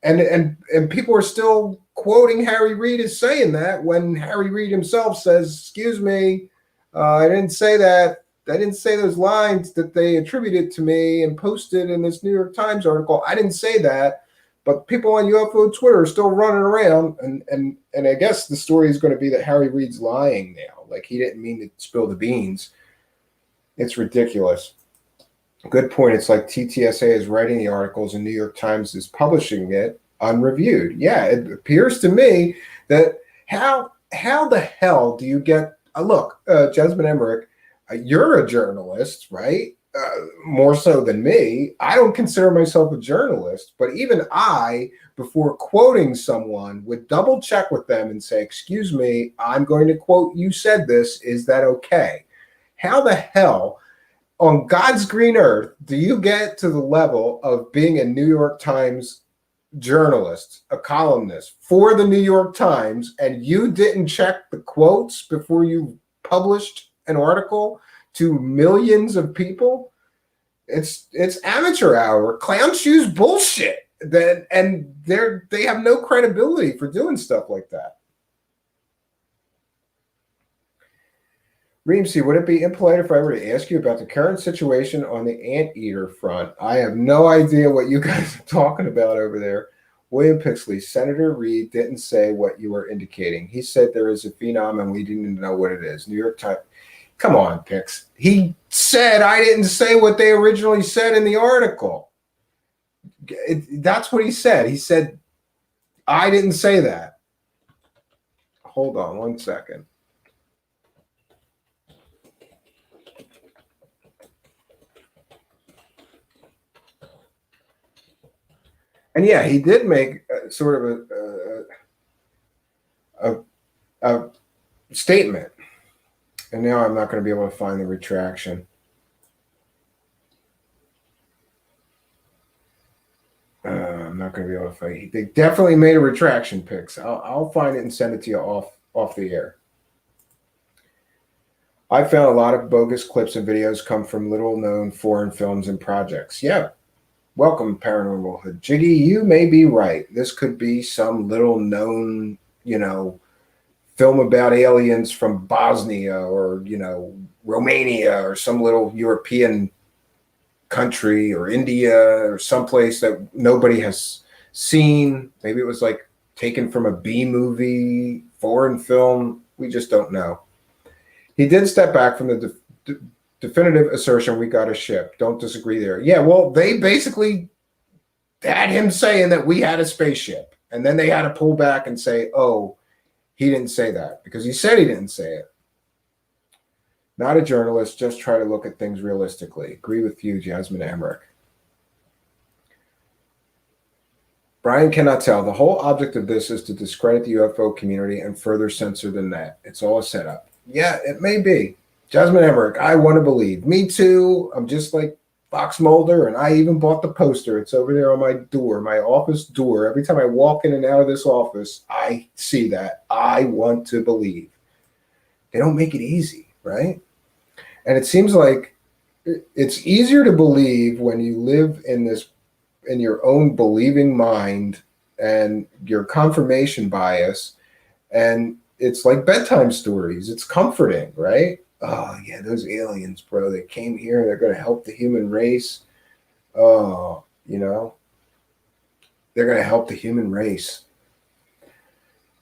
And people are still quoting Harry Reid as saying that when Harry Reid himself says, excuse me, I didn't say that. I didn't say those lines that they attributed to me and posted in this New York Times article. I didn't say that. But people on UFO Twitter are still running around. And I guess the story is going to be that Harry Reid's lying now. Like he didn't mean to spill the beans. It's ridiculous. Good point. It's like TTSA is writing the articles and New York Times is publishing it unreviewed. Yeah, it appears to me that how the hell do you get look, Jasmine Emmerich, you're a journalist, right? More so than me. I don't consider myself a journalist, but even I, before quoting someone, would double check with them and say, excuse me, I'm going to quote, you said this, is that okay? How the hell on God's green earth do you get to the level of being a New York Times journalist, a columnist for the New York Times, and you didn't check the quotes before you published an article to millions of people? It's amateur hour, clown shoes bullshit. And they have no credibility for doing stuff like that. Reemsy, would it be impolite if I were to ask you about the current situation on the anteater front? I have no idea what you guys are talking about over there. William Pixley, Senator Reid didn't say what you were indicating. He said there is a phenom and we didn't know what it is. New York Times. Come on, Pix. He said I didn't say what they originally said in the article. That's what he said. He said, I didn't say that. Hold on 1 second. And yeah, he did make sort of a statement. And now I'm not going to be able to find the retraction. I'm not going to be able to find. They definitely made a retraction, Pix. I'll find it and send it to you off the air. I found a lot of bogus clips and videos come from little-known foreign films and projects. Yeah. Welcome, Paranormal Hood. Jiggy, you may be right. This could be some little-known, film about aliens from Bosnia or, Romania or some little European country or India or someplace that nobody has seen. Maybe it was like taken from a B movie, foreign film. We just don't know. He did step back from the definitive assertion we got a ship. Don't disagree there. Yeah, well, they basically had him saying that we had a spaceship. And then they had to pull back and say, oh, he didn't say that because he said he didn't say it. Not a journalist, just try to look at things realistically. Agree with you, Jasmine Emmerich. Brian cannot tell. The whole object of this is to discredit the UFO community and further censor the net. It's all a setup. Yeah, it may be. Jasmine Emmerich, I want to believe. Me too. I'm just like Fox Mulder, and I even bought the poster. It's over there on my door, my office door. Every time I walk in and out of this office, I see that. I want to believe. They don't make it easy. right? And it seems like it's easier to believe when you live in this, in your own believing mind and your confirmation bias. And it's like bedtime stories. It's comforting, right? Oh, yeah, those aliens, bro, they came here. They're going to help the human race. Oh, you know, they're going to help the human race.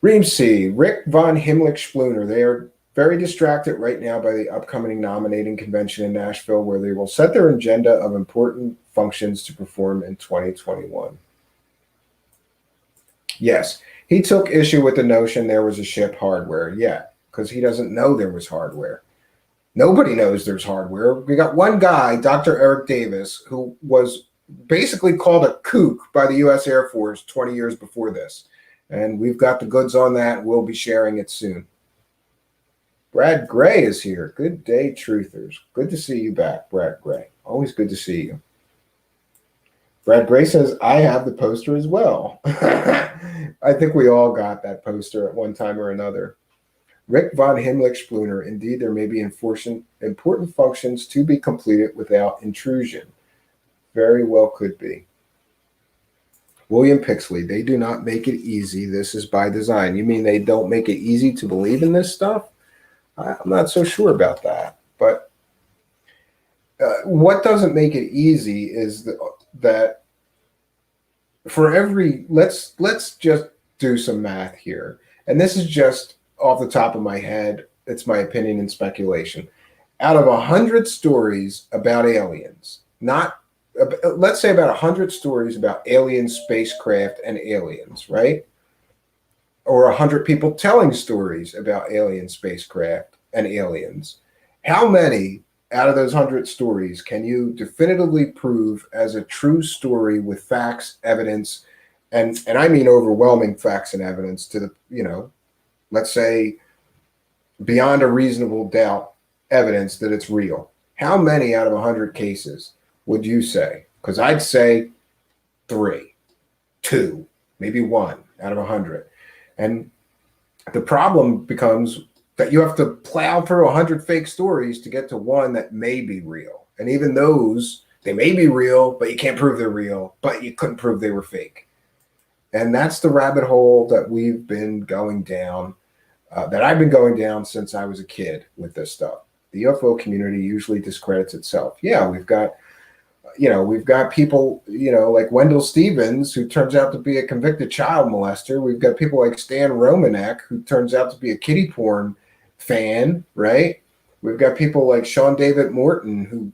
Ream C, Rick von Himmlich-Spooner. They are very distracted right now by the upcoming nominating convention in Nashville, where they will set their agenda of important functions to perform in 2021. Yes, he took issue with the notion there was a ship hardware. Yeah, because he doesn't know there was hardware. Nobody knows there's hardware. We got one guy, Dr. Eric Davis, who was basically called a kook by the U.S. Air Force 20 years before this. And we've got the goods on that. We'll be sharing it soon. Brad Gray is here. Good day, truthers. Good to see you back, Brad Gray. Always good to see you. Brad Gray says, I have the poster as well. I think we all got that poster at one time or another. Rick von Himmlich-Spooner. Indeed, there may be important functions to be completed without intrusion. Very well could be. William Pixley. They do not make it easy. This is by design. You mean they don't make it easy to believe in this stuff? I'm not so sure about that. But what doesn't make it easy is that for every, let's just do some math here. And this is just off the top of my head. It's my opinion and speculation. Out of 100 stories about aliens, let's say about 100 stories about alien spacecraft and aliens, right? Or 100 people telling stories about alien spacecraft and aliens. How many out of those 100 stories can you definitively prove as a true story with facts, evidence, and I mean overwhelming facts and evidence to the, let's say beyond a reasonable doubt evidence that it's real? How many out of 100 cases would you say? Because I'd say 3, 2, maybe 1 out of 100. And the problem becomes that you have to plow through 100 fake stories to get to one that may be real. And even those, they may be real, but you can't prove they're real, but you couldn't prove they were fake. And that's the rabbit hole that we've been going down, that I've been going down since I was a kid with this stuff. The UFO community usually discredits itself. Yeah, we've got people, like Wendell Stevens, who turns out to be a convicted child molester. We've got people like Stan Romanek, who turns out to be a kiddie porn fan, right? We've got people like Sean David Morton, who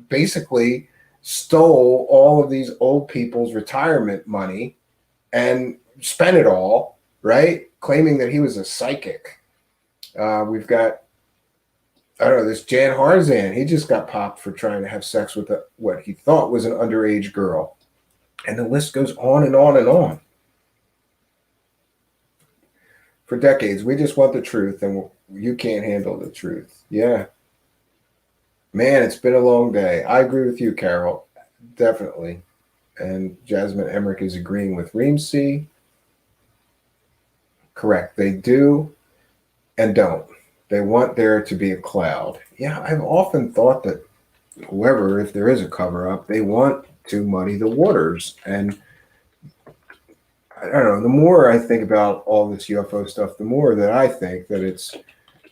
basically stole all of these old people's retirement money and spent it all, right? Claiming that he was a psychic. We've got, I don't know, this Jan Harzan. He just got popped for trying to have sex with what he thought was an underage girl. And the list goes on and on and on. For decades, we just want the truth, and you can't handle the truth. Yeah. Man, it's been a long day. I agree with you, Carol. Definitely. And Jasmine Emmerich is agreeing with Ream C. Correct. They do and don't. They want there to be a cloud. Yeah, I've often thought that whoever, if there is a cover-up, they want to muddy the waters. And I don't know, the more I think about all this UFO stuff, the more that I think that it's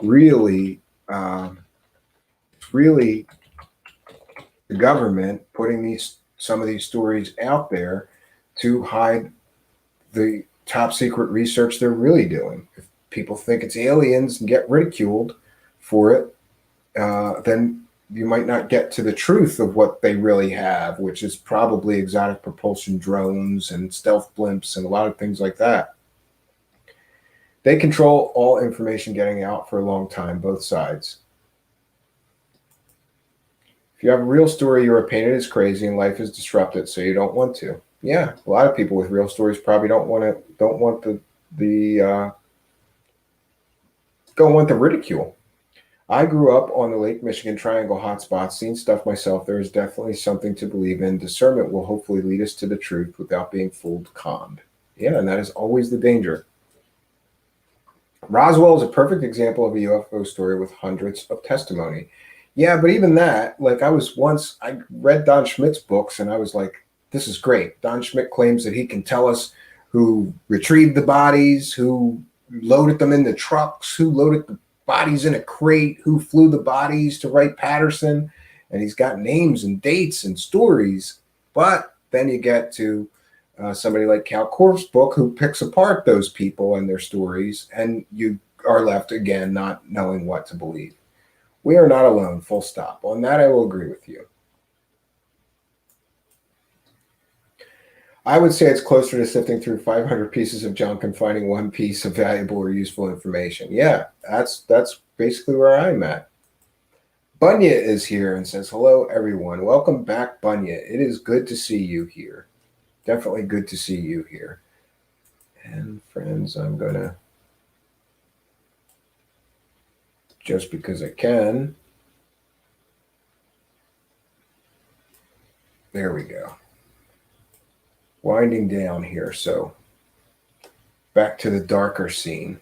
really the government putting some of these stories out there to hide the top secret research they're really doing. If people think it's aliens and get ridiculed for it, then you might not get to the truth of what they really have, which is probably exotic propulsion drones and stealth blimps and a lot of things like that. They control all information getting out for a long time, both sides. If you have a real story, you are painted as crazy and life is disrupted, so you don't want to. Yeah, a lot of people with real stories probably don't want the ridicule. I grew up on the Lake Michigan Triangle hotspot, seen stuff myself. There is definitely something to believe in. Discernment will hopefully lead us to the truth without being fooled, conned. Yeah, and that is always the danger. Roswell is a perfect example of a UFO story with hundreds of testimony. Yeah, but even that, like I read Don Schmidt's books and I was like, this is great. Don Schmidt claims that he can tell us who retrieved the bodies, who loaded them in the trucks, who loaded the bodies in a crate, who flew the bodies to Wright-Patterson. And he's got names and dates and stories. But then you get to somebody like Cal Korff's book, who picks apart those people and their stories, and you are left again not knowing what to believe. We are not alone, full stop. On that, I will agree with you. I would say it's closer to sifting through 500 pieces of junk and finding one piece of valuable or useful information. Yeah, that's basically where I'm at. Bunya is here and says, hello, everyone. Welcome back, Bunya. It is good to see you here. Definitely good to see you here. And friends, I'm going to, just because I can, there we go. Winding down here. So back to the darker scene.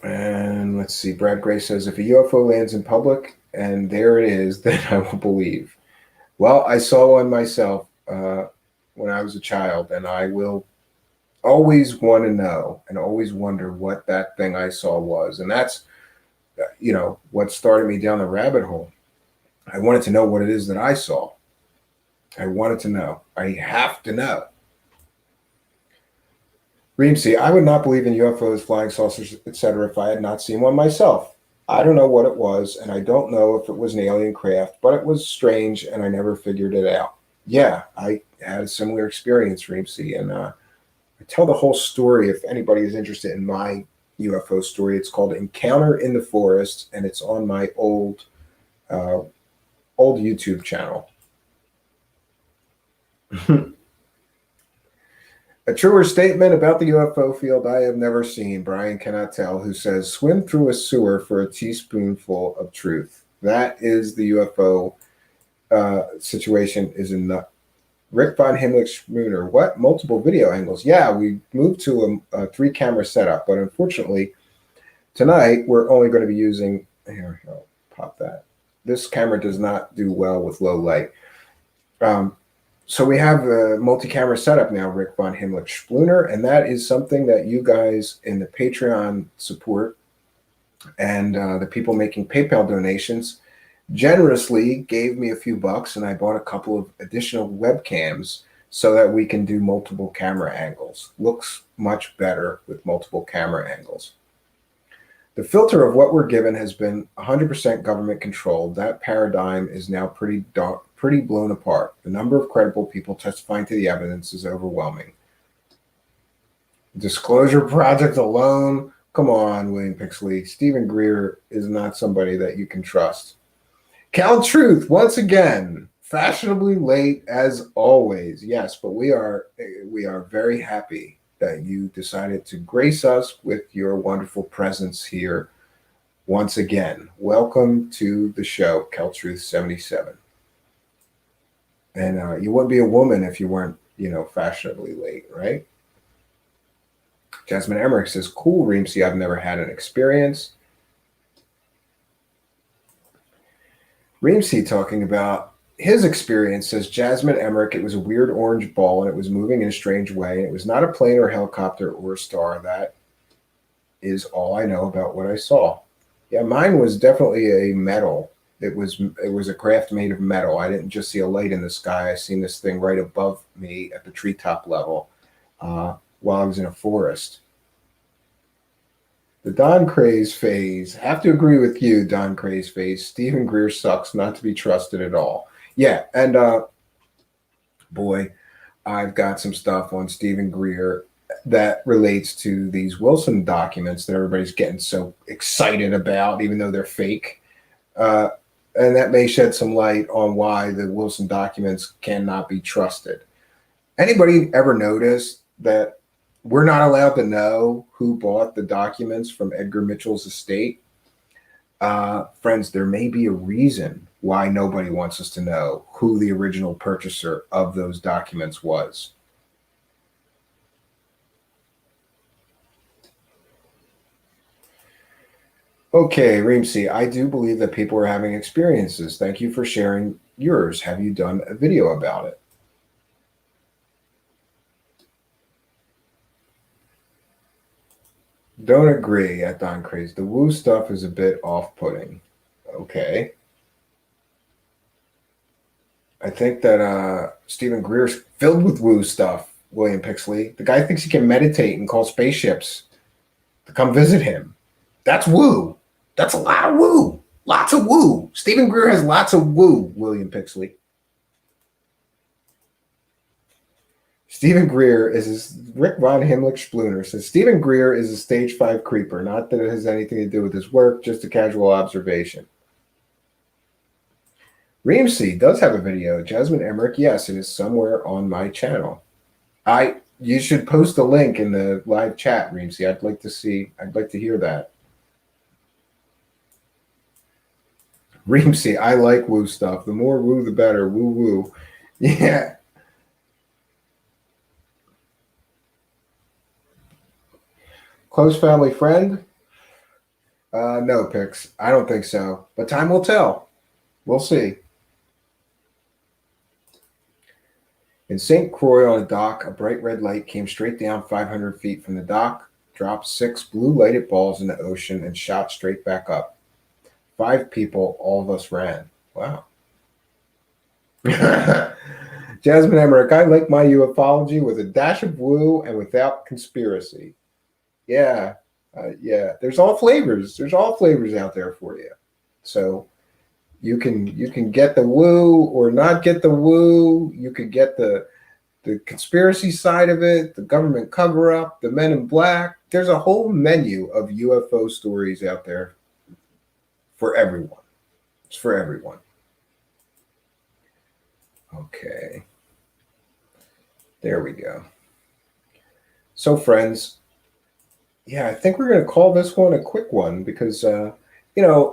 And let's see. Brad Gray says, if a UFO lands in public and there it is, then I will believe. Well, I saw one myself when I was a child, and I will always want to know and always wonder what that thing I saw was. And that's, what started me down the rabbit hole. I wanted to know what it is that I saw. I wanted to know. I have to know. Reemsey, I would not believe in UFOs, flying saucers, etc. if I had not seen one myself. I don't know what it was, and I don't know if it was an alien craft, but it was strange, and I never figured it out. Yeah, I had a similar experience, Reemsey, and I tell the whole story if anybody is interested in my UFO story. It's called Encounter in the Forest, and it's on my old YouTube channel. A truer statement about the UFO field I have never seen, Brian Cannot Tell, who says, swim through a sewer for a teaspoonful of truth. That is the UFO situation is in the Rick von Himmlich-Spooner. What? Multiple video angles. Yeah, we moved to a 3-camera setup, but unfortunately, tonight we're only going to be using, here, I'll pop that. This camera does not do well with low light. So we have a multi-camera setup now, Rick von Himmlich-Spooner, and that is something that you guys in the Patreon support and the people making PayPal donations generously gave me a few bucks, and I bought a couple of additional webcams so that we can do multiple camera angles. Looks much better with multiple camera angles. The filter of what we're given has been 100% government controlled. That paradigm is now pretty blown apart. The number of credible people testifying to the evidence is overwhelming. Disclosure Project alone, come on, William Pixley. Stephen Greer is not somebody that you can trust. Cal Truth, once again, fashionably late as always. Yes, but we are very happy that you decided to grace us with your wonderful presence here once again. Welcome to the show, Cal Truth 77. And you wouldn't be a woman if you weren't, fashionably late, right? Jasmine Emmerich says, cool, Reemsey, I've never had an experience. Reemsey talking about his experience, says Jasmine Emmerich, it was a weird orange ball and it was moving in a strange way. And it was not a plane or a helicopter or a star. That is all I know about what I saw. Yeah, mine was definitely a metal. It was a craft made of metal. I didn't just see a light in the sky. I seen this thing right above me at the treetop level while I was in a forest. The Don Craze phase. Have to agree with you, Don Craze phase. Stephen Greer sucks, not to be trusted at all. Yeah, and boy, I've got some stuff on Stephen Greer that relates to these Wilson documents that everybody's getting so excited about, even though they're fake. And that may shed some light on why the Wilson documents cannot be trusted. Anybody ever notice that we're not allowed to know who bought the documents from Edgar Mitchell's estate? Friends, there may be a reason why nobody wants us to know who the original purchaser of those documents was. Okay, Reemsy, I do believe that people are having experiences. Thank you for sharing yours. Have you done a video about it? Don't agree at Don Craze. The woo stuff is a bit off-putting. Okay. I think that Stephen Greer's filled with woo stuff, William Pixley. The guy thinks he can meditate and call spaceships to come visit him. That's woo. That's a lot of woo. Lots of woo. Stephen Greer has lots of woo, William Pixley. Stephen Greer is Rick Von Himmlich Spooner says Stephen Greer is a stage 5 creeper. Not that it has anything to do with his work, just a casual observation. Reemsy does have a video. Jasmine Emmerich, yes, it is somewhere on my channel. You should post a link in the live chat, Reemsy. I'd like to hear that. Reemsy, I like woo stuff. The more woo, the better. Woo woo. Yeah. Close family friend? No, Pix. I don't think so. But time will tell. We'll see. In St. Croix on a dock, a bright red light came straight down 500 feet from the dock, dropped 6 blue lighted balls in the ocean, and shot straight back up. 5 people, all of us ran. Wow. Jasmine Emmerich, I like my ufology with a dash of woo and without conspiracy. Yeah. Yeah. There's all flavors. There's all flavors out there for you. So you can get the woo or not get the woo. You could get the conspiracy side of it, the government cover up, the men in black. There's a whole menu of UFO stories out there for everyone. It's for everyone. Okay. There we go. So, friends, yeah, I think we're going to call this one a quick one because,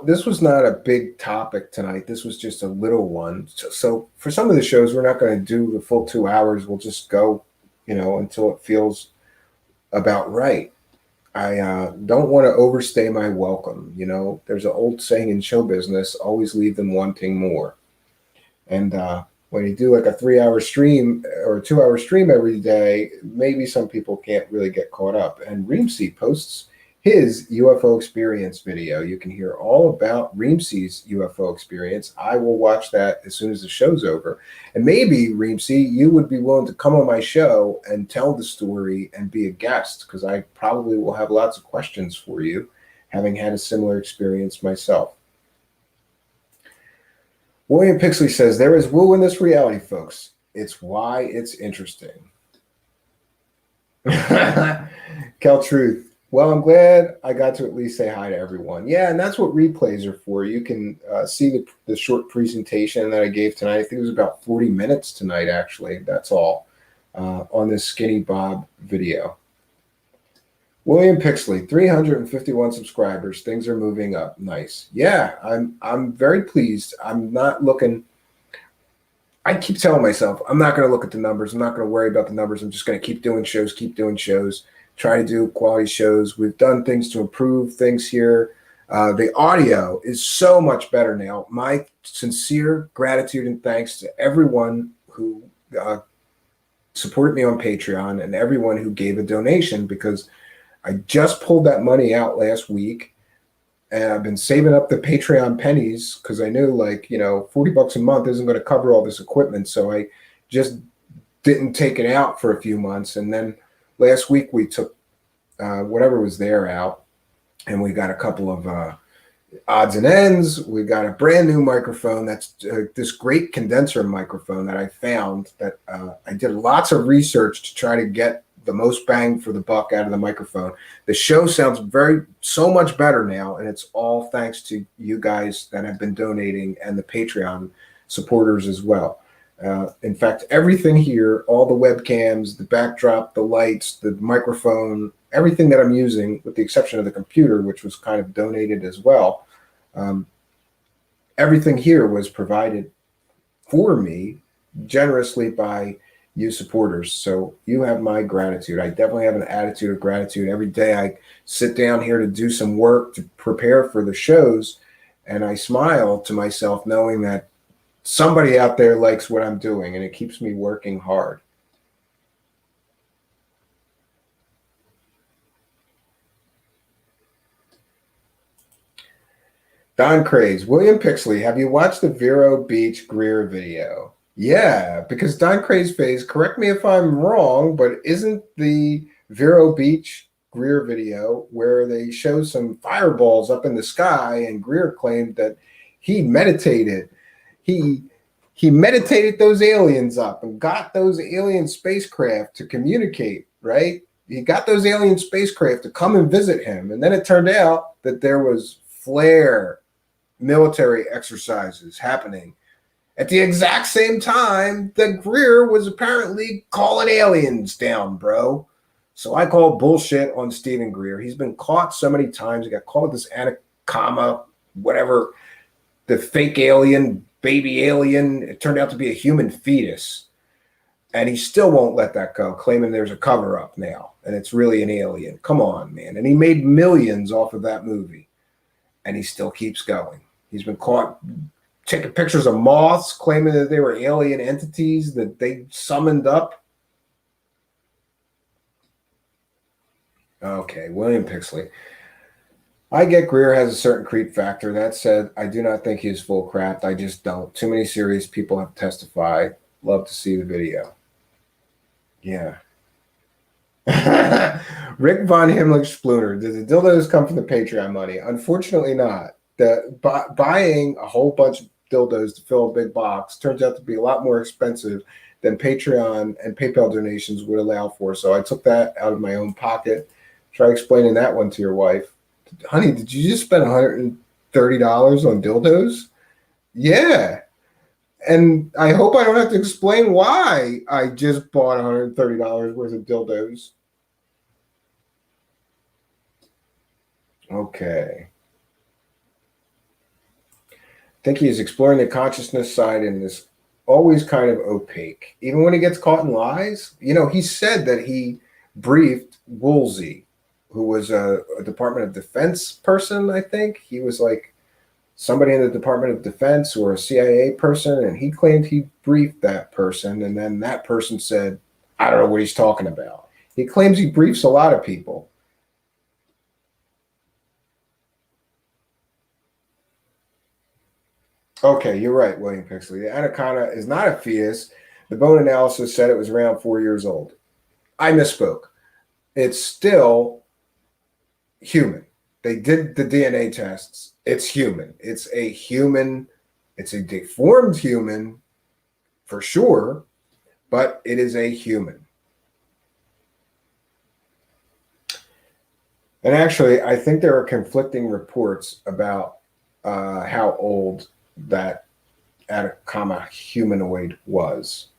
this was not a big topic tonight. This was just a little one. So for some of the shows, we're not going to do the full 2 hours. We'll just go, until it feels about right. I don't want to overstay my welcome. There's an old saying in show business, always leave them wanting more. And when you do like a 3-hour stream or a 2-hour stream every day, maybe some people can't really get caught up. And Reemsy posts his UFO experience video. You can hear all about Reemsy's UFO experience. I will watch that as soon as the show's over. And maybe, Reemsy, you would be willing to come on my show and tell the story and be a guest, because I probably will have lots of questions for you, having had a similar experience myself. William Pixley says, there is woo in this reality, folks. It's why it's interesting. Kel Truth. Well, I'm glad I got to at least say hi to everyone. Yeah, and that's what replays are for. You can see the short presentation that I gave tonight. I think it was about 40 minutes tonight, actually. That's all on this Skinny Bob video. William Pixley, 351 subscribers. Things are moving up. Nice. Yeah, I'm very pleased. I'm not looking. I keep telling myself I'm not going to look at the numbers. I'm not going to worry about the numbers. I'm just going to keep doing shows. Try to do quality shows. We've done things to improve things here. The audio is so much better now. My sincere gratitude and thanks to everyone who supported me on Patreon and everyone who gave a donation, because I just pulled that money out last week, and I've been saving up the Patreon pennies because I knew, $40 a month isn't going to cover all this equipment. So I just didn't take it out for a few months. And then last week we took whatever was there out, and we got a couple of odds and ends. We got a brand new microphone. That's this great condenser microphone that I found that I did lots of research to try to get the most bang for the buck out of the microphone. The show sounds so much better now, and it's all thanks to you guys that have been donating and the Patreon supporters as well. In fact, everything here, all the webcams, the backdrop, the lights, the microphone, everything that I'm using, with the exception of the computer, which was kind of donated as well, everything here was provided for me generously by you supporters. So you have my gratitude. I definitely have an attitude of gratitude. Every day I sit down here to do some work to prepare for the shows, and I smile to myself knowing that somebody out there likes what I'm doing, and it keeps me working hard. Don Craze, William Pixley, have you watched the Vero Beach Greer video? Yeah, because Don Craze phase, correct me if I'm wrong, but isn't the Vero Beach Greer video where they show some fireballs up in the sky and Greer claimed that he meditated. He he meditated those aliens up and got those alien spacecraft to communicate, right? He got those alien spacecraft to come and visit him. And then it turned out that there was flare military exercises happening at the exact same time that Greer was apparently calling aliens down, bro. So I call bullshit on Stephen Greer. He's been caught so many times. He got caught with this Anaconda, whatever, the fake alien, baby alien. It turned out to be a human fetus. And he still won't let that go, claiming there's a cover up now and it's really an alien. Come on, man. And he made millions off of that movie. And he still keeps going. He's been caught taking pictures of moths, claiming that they were alien entities that they summoned up. Okay, William Pixley. I get Greer has a certain creep factor. That said, I do not think he is full crap. I just don't. Too many serious people have testified. Love to see the video. Yeah. Rick Von Himmlich Spooner. Does the dildos come from the Patreon money? Unfortunately not. Buying a whole bunch of dildos to fill a big box turns out to be a lot more expensive than Patreon and PayPal donations would allow for. So I took that out of my own pocket. Try explaining that one to your wife. Honey, did you just spend $130 on dildos? Yeah. And I hope I don't have to explain why I just bought $130 worth of dildos. Okay. I think he's exploring the consciousness side in this always kind of opaque. Even when he gets caught in lies, you know, he said that he briefed Woolsey, who was a Department of Defense person, I think. He was like somebody in the Department of Defense or a CIA person, and he claimed he briefed that person, and then that person said, I don't know what he's talking about. He claims he briefs a lot of people. Okay, you're right, William Pixley. The anaconda is not a fetus. The bone analysis said it was around 4 years old. I misspoke. It's still human. They did the DNA tests. It's human. It's a human. It's a deformed human for sure, but it is a human. And actually, I think there are conflicting reports about how old that Atacama humanoid was.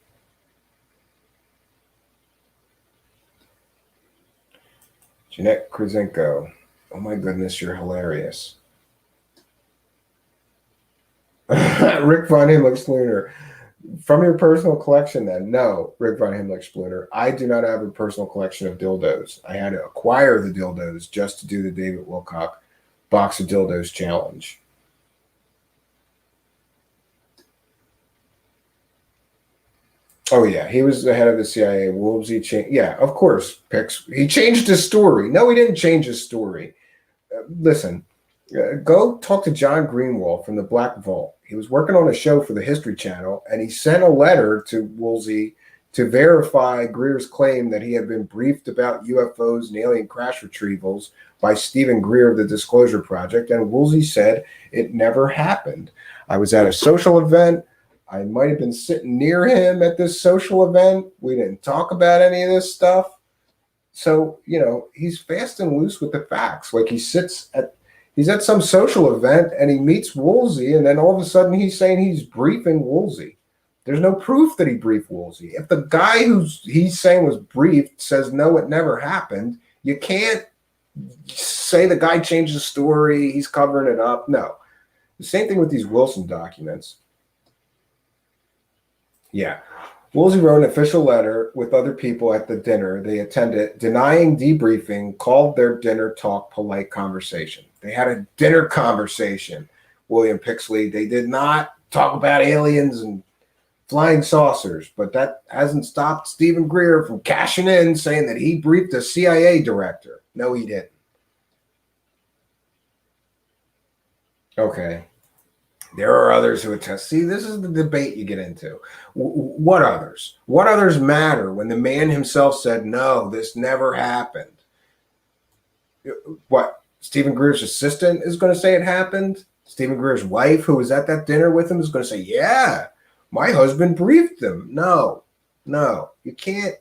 Jeanette Krasenko. Oh my goodness, you're hilarious. Rick Von Himmlich Spooner. From your personal collection then? No, Rick Von Himmlich Spooner. I do not have a personal collection of dildos. I had to acquire the dildos just to do the David Wilcock Box of Dildos challenge. Oh, yeah. He was the head of the CIA. Woolsey changed. Yeah, of course, Pix. He changed his story. No, he didn't change his story. Listen, go talk to John Greenwald from the Black Vault. He was working on a show for the History Channel, and he sent a letter to Woolsey to verify Greer's claim that he had been briefed about UFOs and alien crash retrievals by Stephen Greer of the Disclosure Project, and Woolsey said it never happened. I was at a social event. I might have been sitting near him at this social event. We didn't talk about any of this stuff. So, you know, he's fast and loose with the facts. Like he's at some social event and he meets Woolsey, and then all of a sudden he's saying he's briefing Woolsey. There's no proof that he briefed Woolsey. If the guy he's saying was briefed says, no, it never happened, you can't say the guy changed the story, he's covering it up. No. The same thing with these Wilson documents. Yeah. Woolsey wrote an official letter with other people at the dinner they attended, denying debriefing, called their dinner talk polite conversation. They had a dinner conversation, William Pixley. They did not talk about aliens and flying saucers, but that hasn't stopped Stephen Greer from cashing in, saying that he briefed a CIA director. No, he didn't. Okay. There are others who attest. See, this is the debate you get into. What others? What others matter when the man himself said, no, this never happened? What? Stephen Greer's assistant is going to say it happened? Stephen Greer's wife, who was at that dinner with him, is going to say, yeah, my husband briefed them. No, you can't.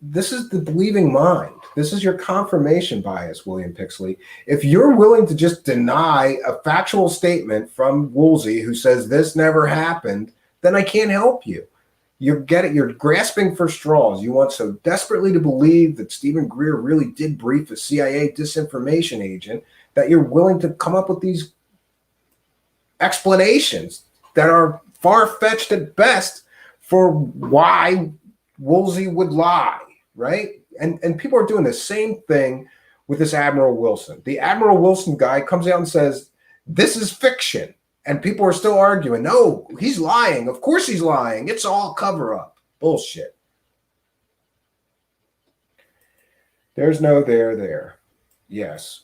This is the believing mind. This is your confirmation bias, William Pixley. If you're willing to just deny a factual statement from Woolsey who says this never happened, then I can't help you. You get it. You're grasping for straws. You want so desperately to believe that Stephen Greer really did brief a CIA disinformation agent that you're willing to come up with these explanations that are far-fetched at best for why Woolsey would lie, right? And people are doing the same thing with this Admiral Wilson. The Admiral Wilson guy comes out and says, this is fiction. And people are still arguing, no, he's lying. Of course he's lying. It's all cover-up. Bullshit. There's no there. Yes.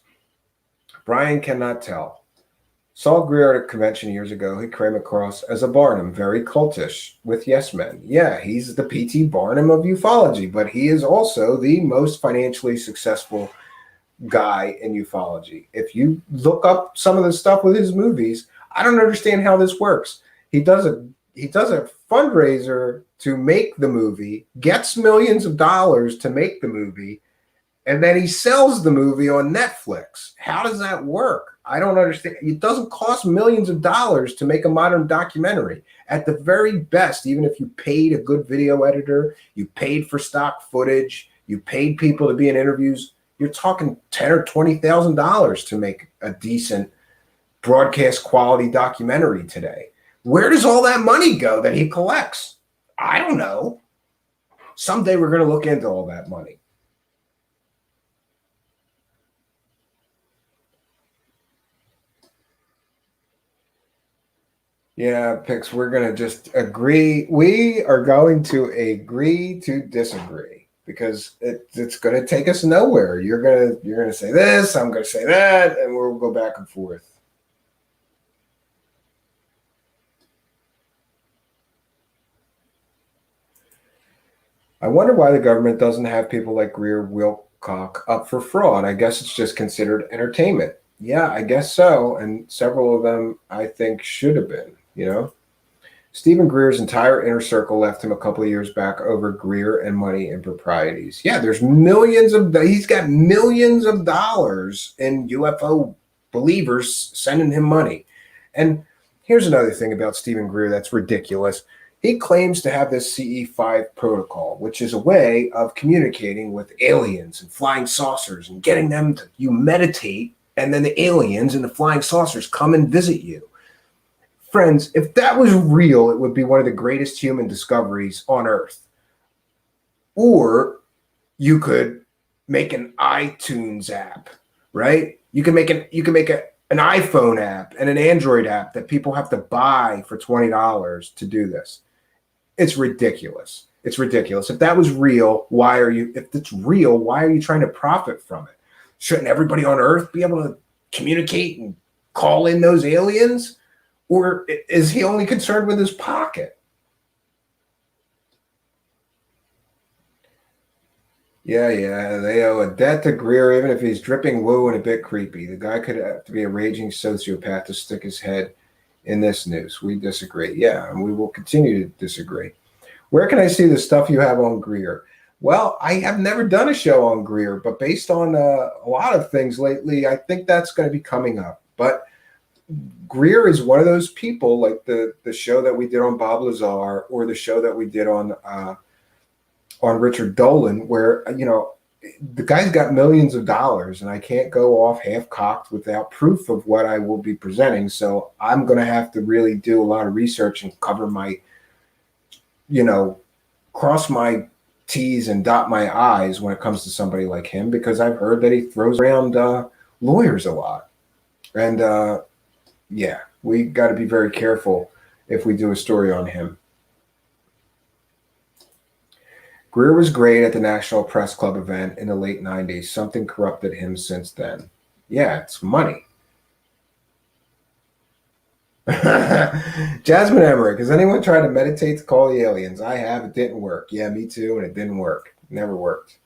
Brian cannot tell. Saw Greer at a convention years ago. He came across as a Barnum, very cultish with yes men. Yeah, he's the P.T. Barnum of ufology, but he is also the most financially successful guy in ufology. If you look up some of the stuff with his movies, I don't understand how this works. He does a fundraiser to make the movie, gets millions of dollars to make the movie, and then he sells the movie on Netflix. How does that work? I don't understand. It doesn't cost millions of dollars to make a modern documentary. At the very best, even if you paid a good video editor, you paid for stock footage, you paid people to be in interviews, you're talking $10,000 or $20,000 to make a decent broadcast quality documentary today. Where does all that money go that he collects? I don't know. Someday we're going to look into all that money. Yeah, Pix, we're going to just agree. We are going to agree to disagree because it's going to take us nowhere. You're going to say this, I'm going to say that, and we'll go back and forth. I wonder why the government doesn't have people like Greer Wilcock up for fraud. I guess it's just considered entertainment. Yeah, I guess so. And several of them, I think, should have been, you know. Stephen Greer's entire inner circle left him a couple of years back over Greer and money improprieties. Yeah, he's got millions of dollars in UFO believers sending him money. And here's another thing about Stephen Greer that's ridiculous. He claims to have this CE5 protocol, which is a way of communicating with aliens and flying saucers and getting them to, you meditate, and then the aliens and the flying saucers come and visit you. Friends, if that was real, it would be one of the greatest human discoveries on Earth. Or you could make an iTunes app, right? You can make an iPhone app and an Android app that people have to buy for $20 to do this. It's ridiculous. It's ridiculous. If that was real, if it's real, why are you trying to profit from it? Shouldn't everybody on Earth be able to communicate and call in those aliens? Or is he only concerned with his pocket? Yeah, they owe a debt to Greer, even if he's dripping woo and a bit creepy. The guy could have to be a raging sociopath to stick his head in this news. We disagree. Yeah, and we will continue to disagree. Where can I see the stuff you have on Greer? Well, I have never done a show on Greer, but based on a lot of things lately, I think that's going to be coming up. But Greer is one of those people, like the show that we did on Bob Lazar or the show that we did on Richard Dolan, where, you know, the guy's got millions of dollars and I can't go off half-cocked without proof of what I will be presenting. So I'm going to have to really do a lot of research and cover my cross my T's and dot my I's when it comes to somebody like him, because I've heard that he throws around lawyers a lot. And yeah, we got to be very careful if we do a story on him. Greer was great at the National Press Club event in the late 90s. Something corrupted him since then. Yeah, it's money. Jasmine Emmerich, has anyone tried to meditate to call the aliens? I have. It didn't work. Yeah, me too, and it didn't work. Never worked.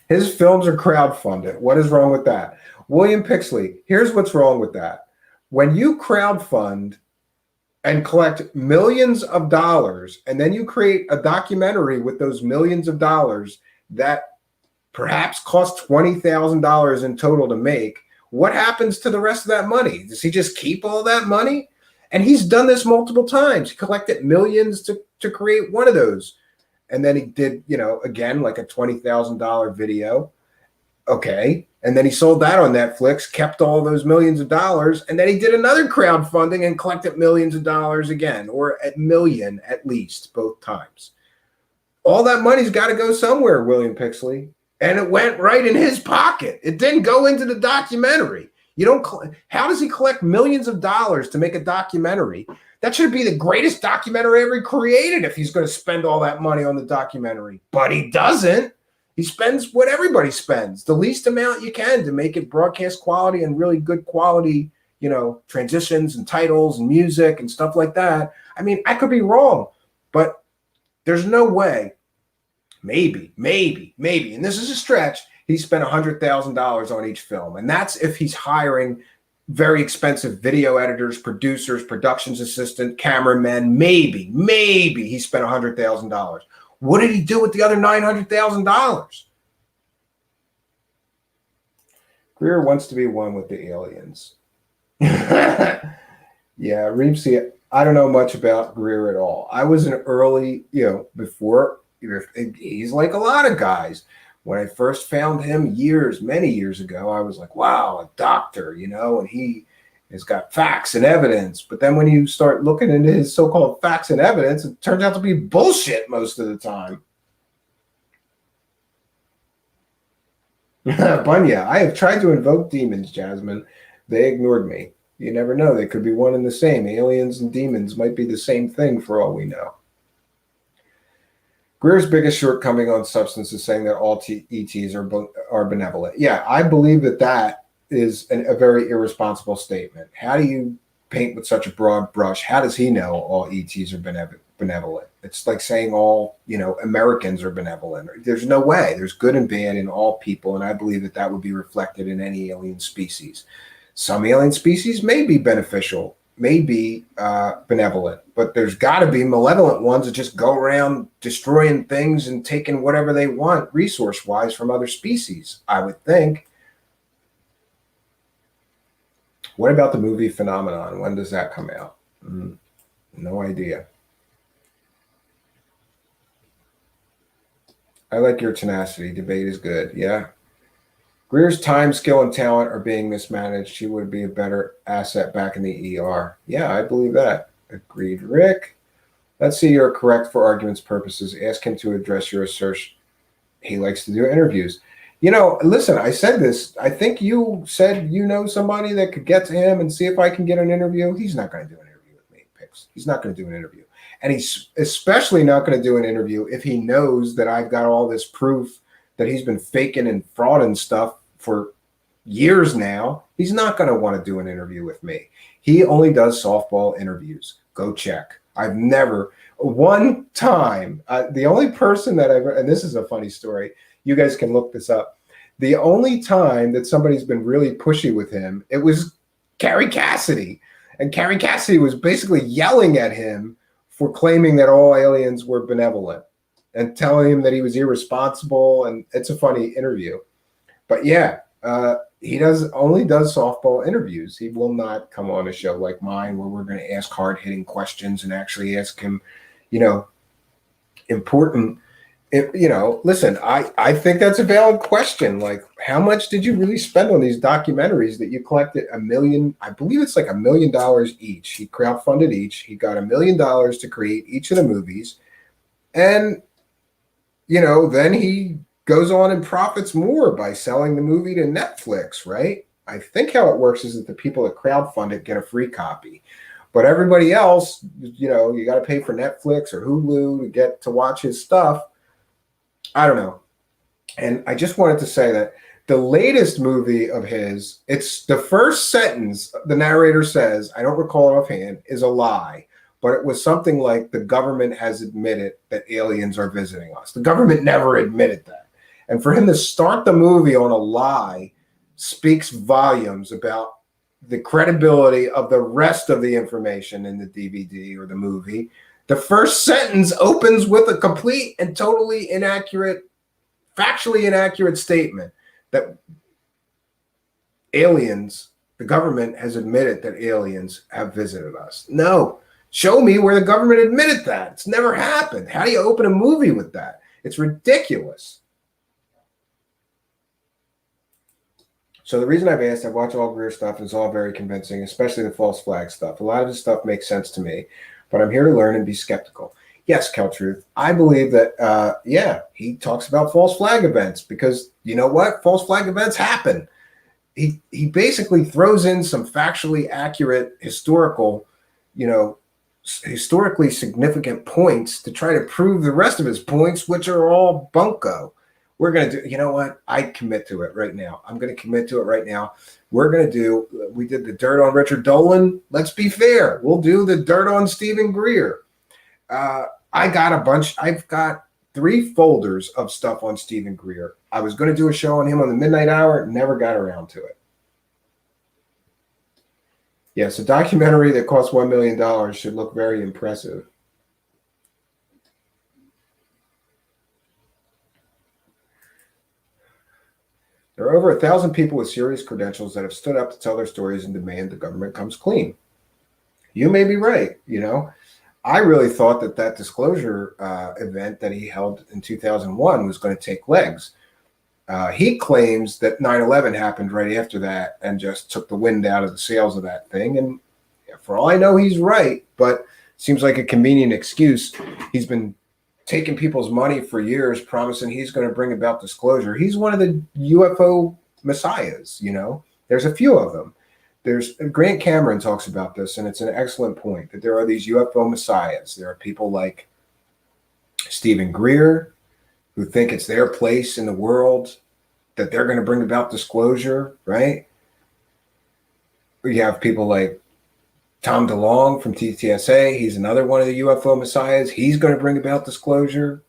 His films are crowdfunded. What is wrong with that? William Pixley, here's what's wrong with that. When you crowdfund and collect millions of dollars, and then you create a documentary with those millions of dollars that perhaps cost $20,000 in total to make, what happens to the rest of that money? Does he just keep all that money? And he's done this multiple times. He collected millions to create one of those. And then he did, again, like a $20,000 video. Okay. And then he sold that on Netflix, kept all those millions of dollars. And then he did another crowdfunding and collected millions of dollars again, or a million at least, both times. All that money's got to go somewhere, William Pixley. And it went right in his pocket. It didn't go into the documentary. How does he collect millions of dollars to make a documentary? That should be the greatest documentary ever created if he's going to spend all that money on the documentary. But he doesn't. He spends what everybody spends, the least amount you can to make it broadcast quality and really good quality, transitions and titles and music and stuff like that. I mean, I could be wrong, but there's no way. Maybe, and this is a stretch, he spent $100,000 on each film. And that's if he's hiring very expensive video editors, producers, productions assistant, cameramen. Maybe he spent $100,000. What did he do with the other $900,000? Greer wants to be one with the aliens. Yeah, Reepsy, I don't know much about Greer at all. I was an early, before, he's like a lot of guys. When I first found him many years ago, I was like, wow, a doctor, and he has got facts and evidence. But then when you start looking into his so-called facts and evidence, it turns out to be bullshit most of the time. Bunya, I have tried to invoke demons, Jasmine. They ignored me. You never know. They could be one and the same. Aliens and demons might be the same thing for all we know. Greer's biggest shortcoming on substance is saying that all ETs are benevolent. Yeah, I believe that is a very irresponsible statement. How do you paint with such a broad brush? How does he know all ETs are benevolent? It's like saying all, Americans are benevolent. There's no way. There's good and bad in all people, and I believe that would be reflected in any alien species. Some alien species may be beneficial, may be benevolent, but there's got to be malevolent ones that just go around destroying things and taking whatever they want resource-wise from other species, I would think. What about the movie Phenomenon? When does that come out? No idea. I like your tenacity. Debate is good. Yeah. Greer's time, skill, and talent are being mismanaged. He would be a better asset back in the ER. Yeah, I believe that. Agreed, Rick. Let's see you're correct for argument's purposes. Ask him to address your assertion. He likes to do interviews. Listen, I said this. I think you said somebody that could get to him and see if I can get an interview. He's not going to do an interview with me, Pix. He's not going to do an interview. And he's especially not going to do an interview if he knows that I've got all this proof that he's been faking and frauding stuff for years now. He's not going to want to do an interview with me. He only does softball interviews. Go check. I've never, one time, the only person that and this is a funny story, you guys can look this up. The only time that somebody's been really pushy with him, it was Carrie Cassidy. And Carrie Cassidy was basically yelling at him for claiming that all aliens were benevolent and telling him that he was irresponsible. And it's a funny interview. But yeah, he only does softball interviews. He will not come on a show like mine where we're going to ask hard-hitting questions and actually ask him, important Listen, I think that's a valid question. Like, how much did you really spend on these documentaries that you collected $1 million? I believe it's like $1 million each. He crowdfunded each. He got $1 million to create each of the movies. And, then he goes on and profits more by selling the movie to Netflix, right? I think how it works is that the people that crowdfund it get a free copy. But everybody else, you got to pay for Netflix or Hulu to get to watch his stuff. I don't know. And I just wanted to say that the latest movie of his, it's the first sentence the narrator says, I don't recall it offhand, is a lie. But it was something like the government has admitted that aliens are visiting us. The government never admitted that. And for him to start the movie on a lie speaks volumes about the credibility of the rest of the information in the DVD or the movie. The first sentence opens with a complete and totally inaccurate, factually inaccurate statement that the government has admitted that aliens have visited us. No, show me where the government admitted that. It's never happened. How do you open a movie with that? It's ridiculous. So the reason I've watched all Greer stuff, and it's all very convincing, especially the false flag stuff. A lot of this stuff makes sense to me, but I'm here to learn and be skeptical. Yes, Truth, I believe that, he talks about false flag events because you know what? False flag events happen. He basically throws in some factually accurate historically significant points to try to prove the rest of his points, which are all bunko. We're going to do, you know what? I commit to it right now. I'm going to commit to it right now. We did the dirt on Richard Dolan. Let's be fair. We'll do the dirt on Stephen Greer. I've got 3 folders of stuff on Stephen Greer. I was going to do a show on him on the midnight hour. Never got around to it. Yes, a documentary that costs $1 million should look very impressive. There are over 1,000 people with serious credentials that have stood up to tell their stories and demand the government comes clean. You may be right. I really thought that disclosure event that he held in 2001 was going to take legs. He claims that 9/11 happened right after that and just took the wind out of the sails of that thing. And for all I know, he's right, but seems like a convenient excuse. He's been taking people's money for years, promising he's going to bring about disclosure. He's one of the UFO messiahs, There's a few of them. Grant Cameron talks about this, and it's an excellent point, that there are these UFO messiahs. There are people like Stephen Greer who think it's their place in the world, that they're going to bring about disclosure, right? You have people like Tom DeLonge from TTSA. He's another one of the UFO messiahs. He's going to bring about disclosure.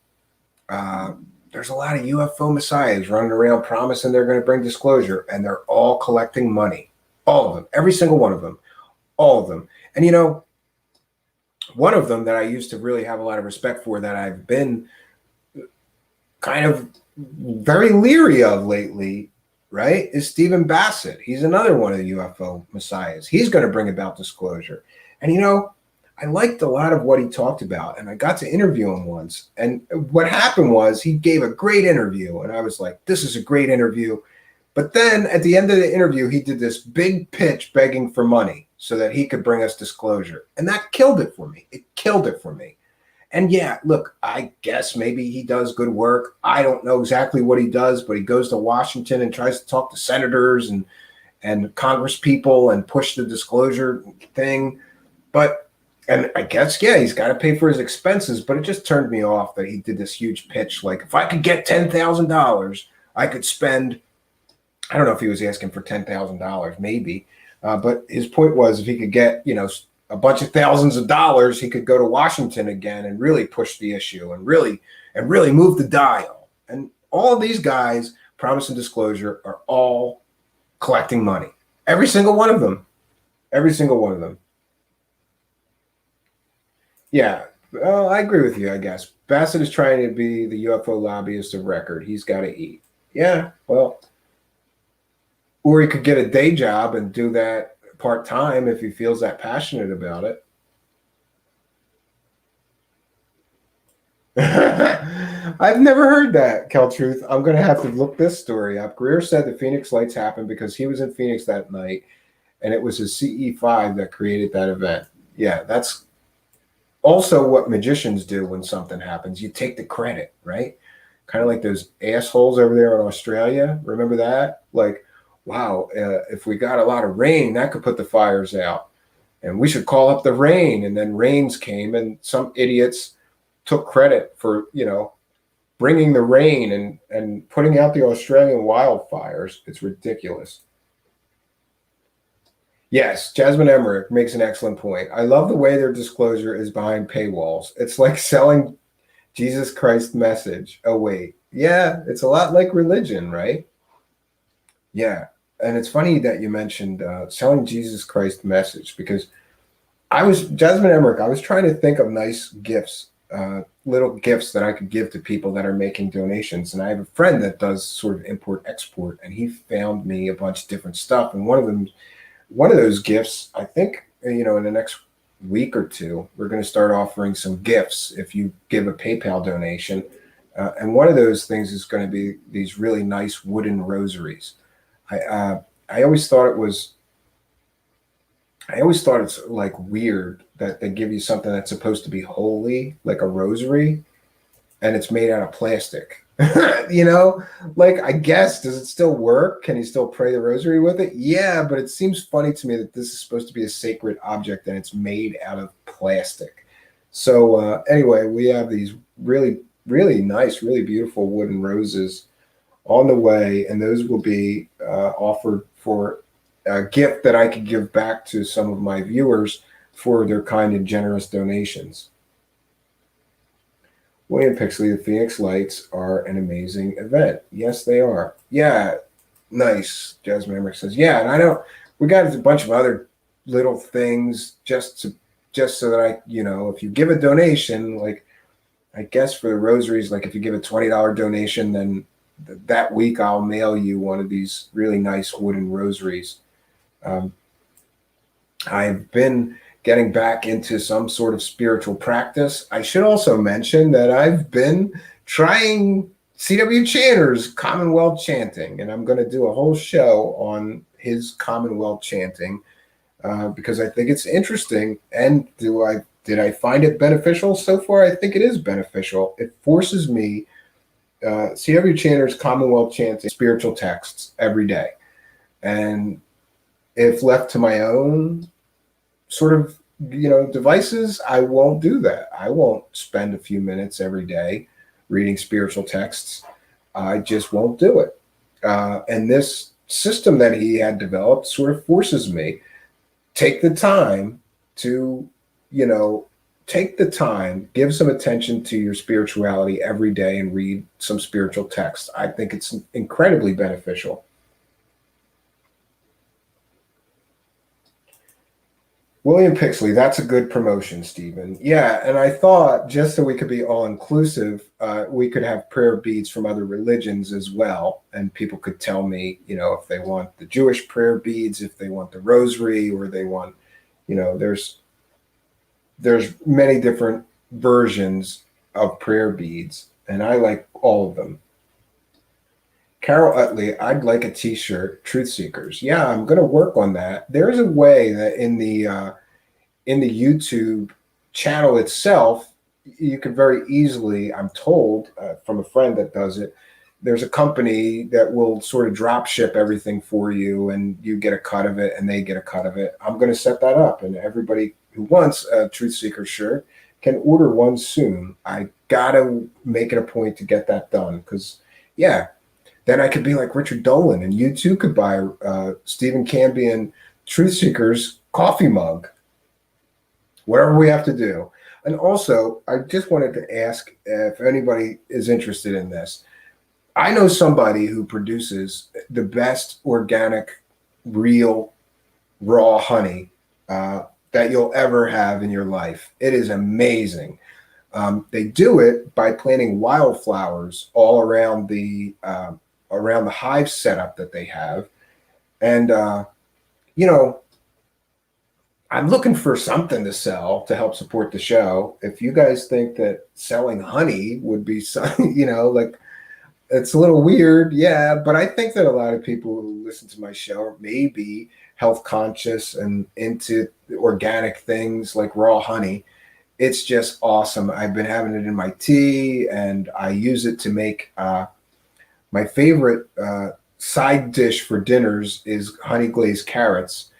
There's a lot of UFO messiahs running around promising they're going to bring disclosure, and they're all collecting money. All of them, every single one of them, all of them. And one of them that I used to really have a lot of respect for, that I've been kind of very leery of lately, right, is Stephen Bassett. He's another one of the UFO messiahs. He's going to bring about disclosure. And, I liked a lot of what he talked about, and I got to interview him once. And what happened was he gave a great interview, and I was like, this is a great interview. But then at the end of the interview, he did this big pitch begging for money so that he could bring us disclosure. And that killed it for me. It killed it for me. And yeah, look, I guess maybe he does good work. I don't know exactly what he does, but he goes to Washington and tries to talk to senators and Congress people and push the disclosure thing. And I guess, yeah, he's got to pay for his expenses, but it just turned me off that he did this huge pitch. Like, if I could get $10,000, I could spend, I don't know if he was asking for $10,000, maybe. But his point was, if he could get, a bunch of thousands of dollars, he could go to Washington again and really push the issue and really move the dial. And all of these guys promising disclosure are all collecting money. Every single one of them. Every single one of them. Yeah, well, I agree with you, I guess. Bassett is trying to be the UFO lobbyist of record. He's got to eat. Yeah, well, or he could get a day job and do that part-time if he feels that passionate about it. I've never heard that, Truth. I'm going to have to look this story up. Greer said the Phoenix Lights happened because he was in Phoenix that night, and it was his CE5 that created that event. Yeah, that's also what magicians do when something happens. You take the credit, right? Kind of like those assholes over there in Australia. Remember that? Like, wow, if we got a lot of rain, that could put the fires out. And we should call up the rain. And then rains came, and some idiots took credit for, bringing the rain and putting out the Australian wildfires. It's ridiculous. Yes, Jasmine Emmerich makes an excellent point. I love the way their disclosure is behind paywalls. It's like selling Jesus Christ message. Oh, wait. Yeah, it's a lot like religion, right? Yeah. And it's funny that you mentioned selling Jesus Christ message, because Jasmine Emmerich, I was trying to think of nice gifts, little gifts that I could give to people that are making donations. And I have a friend that does sort of import export, and he found me a bunch of different stuff. And one of those gifts, I think, in the next week or two, we're going to start offering some gifts if you give a PayPal donation. And one of those things is going to be these really nice wooden rosaries. I always thought it's like weird that they give you something that's supposed to be holy, like a rosary, and it's made out of plastic. Like, I guess, does it still work? Can you still pray the rosary with it? Yeah, but it seems funny to me that this is supposed to be a sacred object and it's made out of plastic. So anyway, we have these really, really nice, really beautiful wooden roses on the way, and those will be offered for a gift that I could give back to some of my viewers for their kind and generous donations. William Pixley, the Phoenix Lights are an amazing event. Yes, they are. Yeah, nice. Jasmine Emmerich says, yeah, and we got a bunch of other little things just so that I, if you give a donation, like, I guess for the rosaries, like if you give a $20 donation, then that week I'll mail you one of these really nice wooden rosaries. I've been getting back into some sort of spiritual practice. I should also mention that I've been trying C.W. Channer's Commonwealth chanting, and I'm going to do a whole show on his Commonwealth chanting because I think it's interesting. And did I find it beneficial so far? I think it is beneficial. It forces me, C.W. Channer's Commonwealth chanting spiritual texts every day. And if left to my own sort of, devices, I won't do that. I won't spend a few minutes every day reading spiritual texts. I just won't do it. And this system that he had developed sort of forces me, take the time, give some attention to your spirituality every day and read some spiritual texts. I think it's incredibly beneficial. William Pixley, that's a good promotion, Stephen. Yeah, and I thought just so we could be all-inclusive, we could have prayer beads from other religions as well, and people could tell me, if they want the Jewish prayer beads, if they want the rosary, or they want, there's many different versions of prayer beads, and I like all of them. Carol Utley, I'd like a t-shirt, Truthseekers. Yeah, I'm going to work on that. There's a way that in the YouTube channel itself, you could very easily, I'm told from a friend that does it, there's a company that will sort of drop ship everything for you, and you get a cut of it and they get a cut of it. I'm going to set that up, and everybody who wants a Truthseeker shirt can order one soon. I got to make it a point to get that done because, yeah, then I could be like Richard Dolan, and you too could buy Stephen Cambion Truthseekers coffee mug. Whatever we have to do. And also, I just wanted to ask if anybody is interested in this. I know somebody who produces the best organic, real, raw honey that you'll ever have in your life. It is amazing. They do it by planting wildflowers all around the hive setup that they have. And, I'm looking for something to sell to help support the show. If you guys think that selling honey would be something, like it's a little weird, yeah, but I think that a lot of people who listen to my show may be health conscious and into organic things like raw honey. It's just awesome. I've been having it in my tea, and I use it to make my favorite side dish for dinners is honey glazed carrots.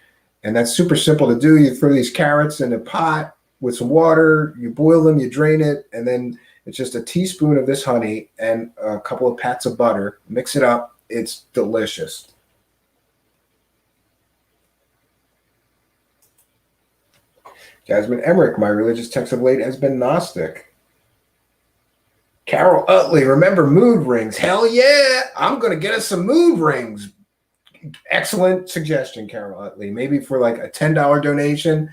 And that's super simple to do. You throw these carrots in a pot with some water, you boil them, you drain it, and then it's just a teaspoon of this honey and a couple of pats of butter. Mix it up. It's delicious. Jasmine Emmerich, my religious text of late has been Gnostic. Carol Utley, remember mood rings? Hell yeah! I'm going to get us some mood rings. Excellent suggestion, Carol Utley. Maybe for like a $10 donation,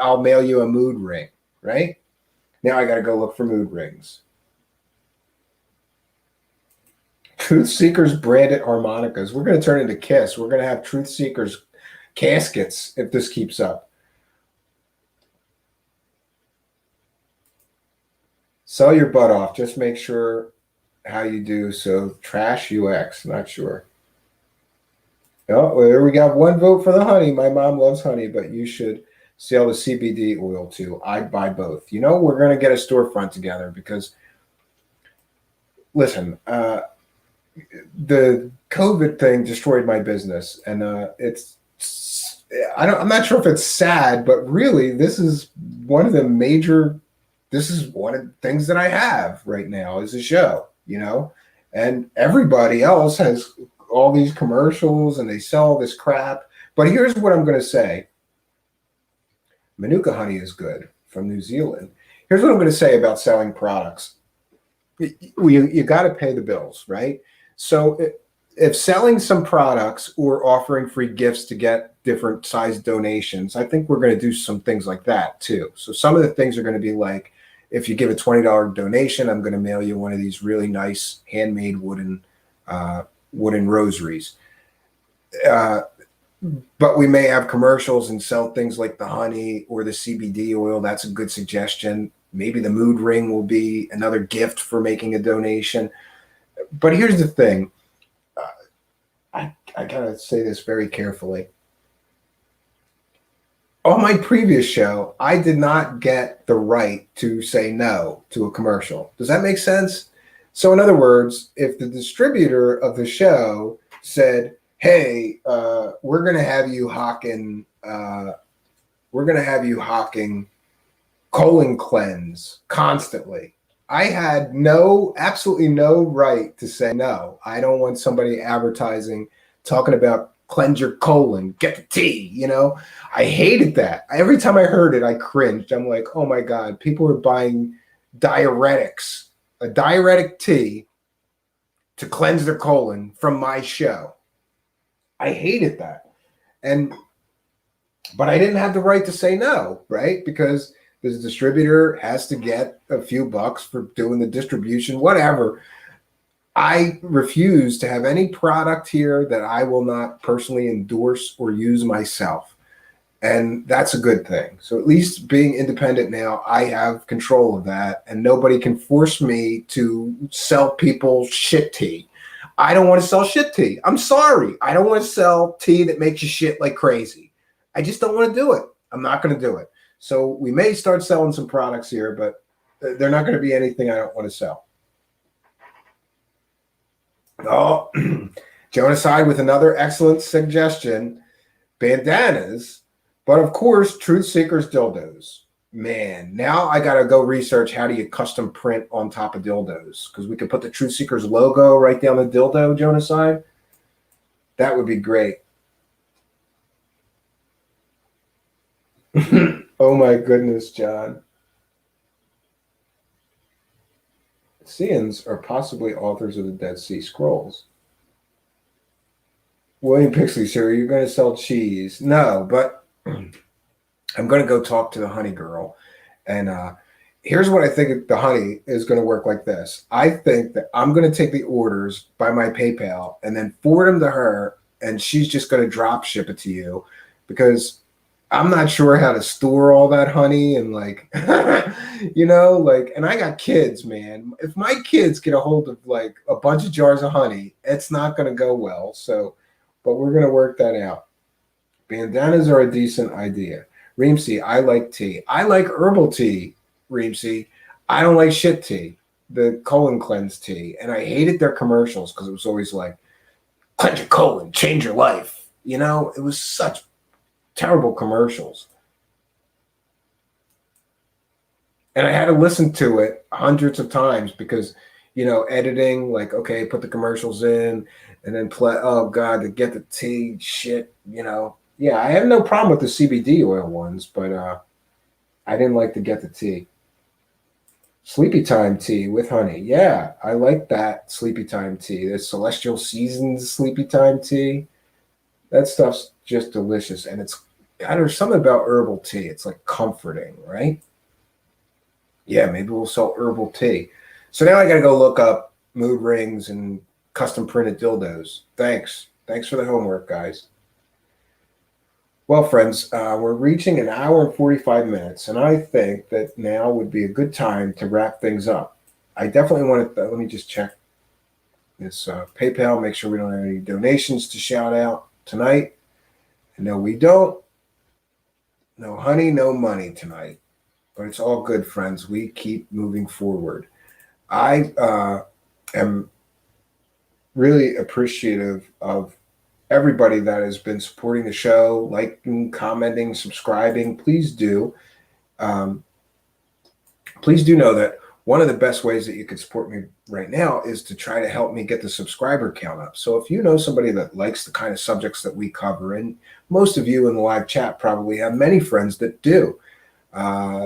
I'll mail you a mood ring, right? Now I got to go look for mood rings. Truthseekers branded harmonicas. We're going to turn into Kiss. We're going to have Truthseekers caskets if this keeps up. Sell your butt off. Just make sure how you do. So trash UX. Not sure. Oh, well, there we got one vote for the honey. My mom loves honey, but you should sell the CBD oil too. I'd buy both. We're going to get a storefront together because, listen, the COVID thing destroyed my business, and I'm not sure if it's sad, but really, this is one of the things that I have right now is a show, and everybody else has all these commercials and they sell this crap. But here's what I'm going to say. Manuka honey is good from New Zealand. Here's what I'm going to say about selling products. You got to pay the bills, right? So if selling some products or offering free gifts to get different size donations, I think we're going to do some things like that too. So some of the things are going to be like, if you give a $20 donation, I'm going to mail you one of these really nice handmade wooden rosaries. But we may have commercials and sell things like the honey or the CBD oil. That's a good suggestion. Maybe the mood ring will be another gift for making a donation. But here's the thing. I gotta say this very carefully. On my previous show, I did not get the right to say no to a commercial. Does that make sense? So in other words, if the distributor of the show said, hey, we're going to have you hawking colon cleanse constantly, I had absolutely no right to say no. I don't want somebody advertising, talking about cleanse your colon, get the tea, I hated that. Every time I heard it, I cringed. I'm like, oh my God, people are buying diuretics, a diuretic tea to cleanse their colon from my show. I hated that. But I didn't have the right to say no, right? Because the distributor has to get a few bucks for doing the distribution, whatever. I refuse to have any product here that I will not personally endorse or use myself. And that's a good thing. So at least being independent now, I have control of that, and nobody can force me to sell people shit tea. I don't want to sell shit tea. I'm sorry. I don't want to sell tea that makes you shit like crazy. I just don't want to do it. I'm not going to do it. So we may start selling some products here, but they're not going to be anything I don't want to sell. Oh, Jonaside with another excellent suggestion. Bandanas, but of course, Truthseekers dildos. Man, now I got to go research how do you custom print on top of dildos, because we could put the Truthseekers logo right down the dildo, Jonaside. That would be great. Oh my goodness, John. Seans are possibly authors of the Dead Sea Scrolls. William Pixley, sir, you're going to sell cheese. No, but I'm going to go talk to the honey girl. And here's what I think the honey is going to work like this. I think that I'm going to take the orders by my PayPal and then forward them to her, and she's just going to drop ship it to you, because I'm not sure how to store all that honey and like, and I got kids, man. If my kids get a hold of like a bunch of jars of honey, it's not going to go well. So, but we're going to work that out. Bandanas are a decent idea. Reemsy, I like tea. I like herbal tea, Reemsy. I don't like shit tea, the colon cleanse tea. And I hated their commercials because it was always like, cleanse your colon, change your life. It was such terrible commercials. And I had to listen to it hundreds of times because, editing, like, okay, put the commercials in and then play, oh God, to get the tea shit, Yeah, I have no problem with the CBD oil ones, but I didn't like to get the tea. Sleepy time tea with honey. Yeah, I like that sleepy time tea. The Celestial Seasons sleepy time tea. That stuff's just delicious. And there's something about herbal tea. It's like comforting, right? Yeah, maybe we'll sell herbal tea. So now I got to go look up mood rings and custom printed dildos. Thanks. Thanks for the homework, guys. Well, friends, we're reaching an hour and 45 minutes, and I think that now would be a good time to wrap things up. I definitely want to, let me just check this PayPal, make sure we don't have any donations to shout out tonight. No, we don't. No honey, no money tonight. But it's all good, friends. We keep moving forward. I am really appreciative of everybody that has been supporting the show, liking, commenting, subscribing. Please do. Please do know that one of the best ways that you can support me right now is to try to help me get the subscriber count up. So if you know somebody that likes the kind of subjects that we cover, and most of you in the live chat probably have many friends that do,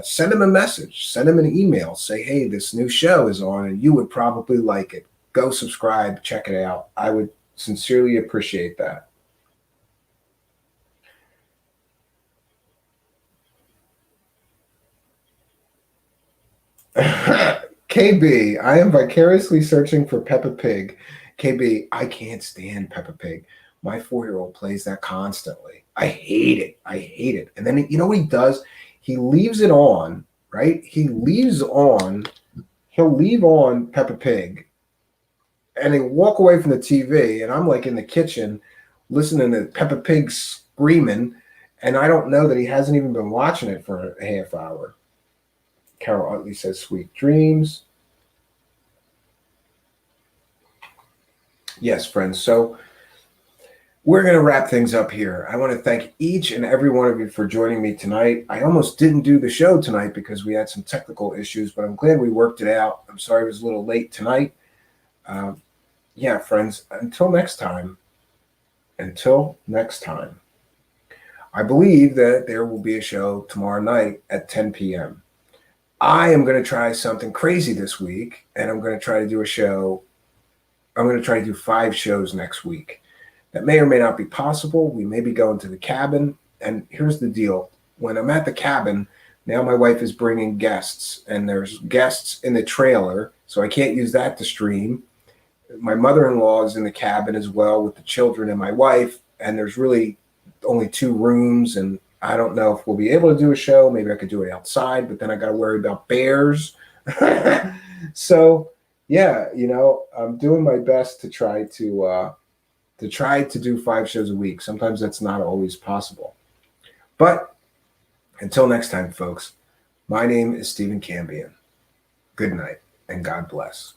send them a message, send them an email, say, hey, this new show is on and you would probably like it. Go subscribe, check it out. I would sincerely appreciate that. KB, I am vicariously searching for Peppa Pig. KB, I can't stand Peppa Pig. My 4-year-old plays that constantly. I hate it. I hate it. And then you know what he does? He leaves it on, right? He'll leave on Peppa Pig and he'll walk away from the TV. And I'm like in the kitchen listening to Peppa Pig screaming. And I don't know that he hasn't even been watching it for a half hour. Carol Utley says, sweet dreams. Yes, friends. So we're going to wrap things up here. I want to thank each and every one of you for joining me tonight. I almost didn't do the show tonight because we had some technical issues, but I'm glad we worked it out. I'm sorry it was a little late tonight. Yeah, friends, until next time, I believe that there will be a show tomorrow night at 10 p.m. I am going to try something crazy this week, and I'm going to try to do a show. I'm going to try to do 5 shows next week. That may or may not be possible. We may be going to the cabin. And here's the deal. When I'm at the cabin, now my wife is bringing guests, and there's guests in the trailer, so I can't use that to stream. My mother-in-law is in the cabin as well with the children and my wife, and there's really only 2 rooms, and I don't know if we'll be able to do a show. Maybe I could do it outside, but then I got to worry about bears. So, yeah, I'm doing my best to try to do 5 shows a week. Sometimes that's not always possible. But until next time, folks, my name is Stephen Cambion. Good night and God bless.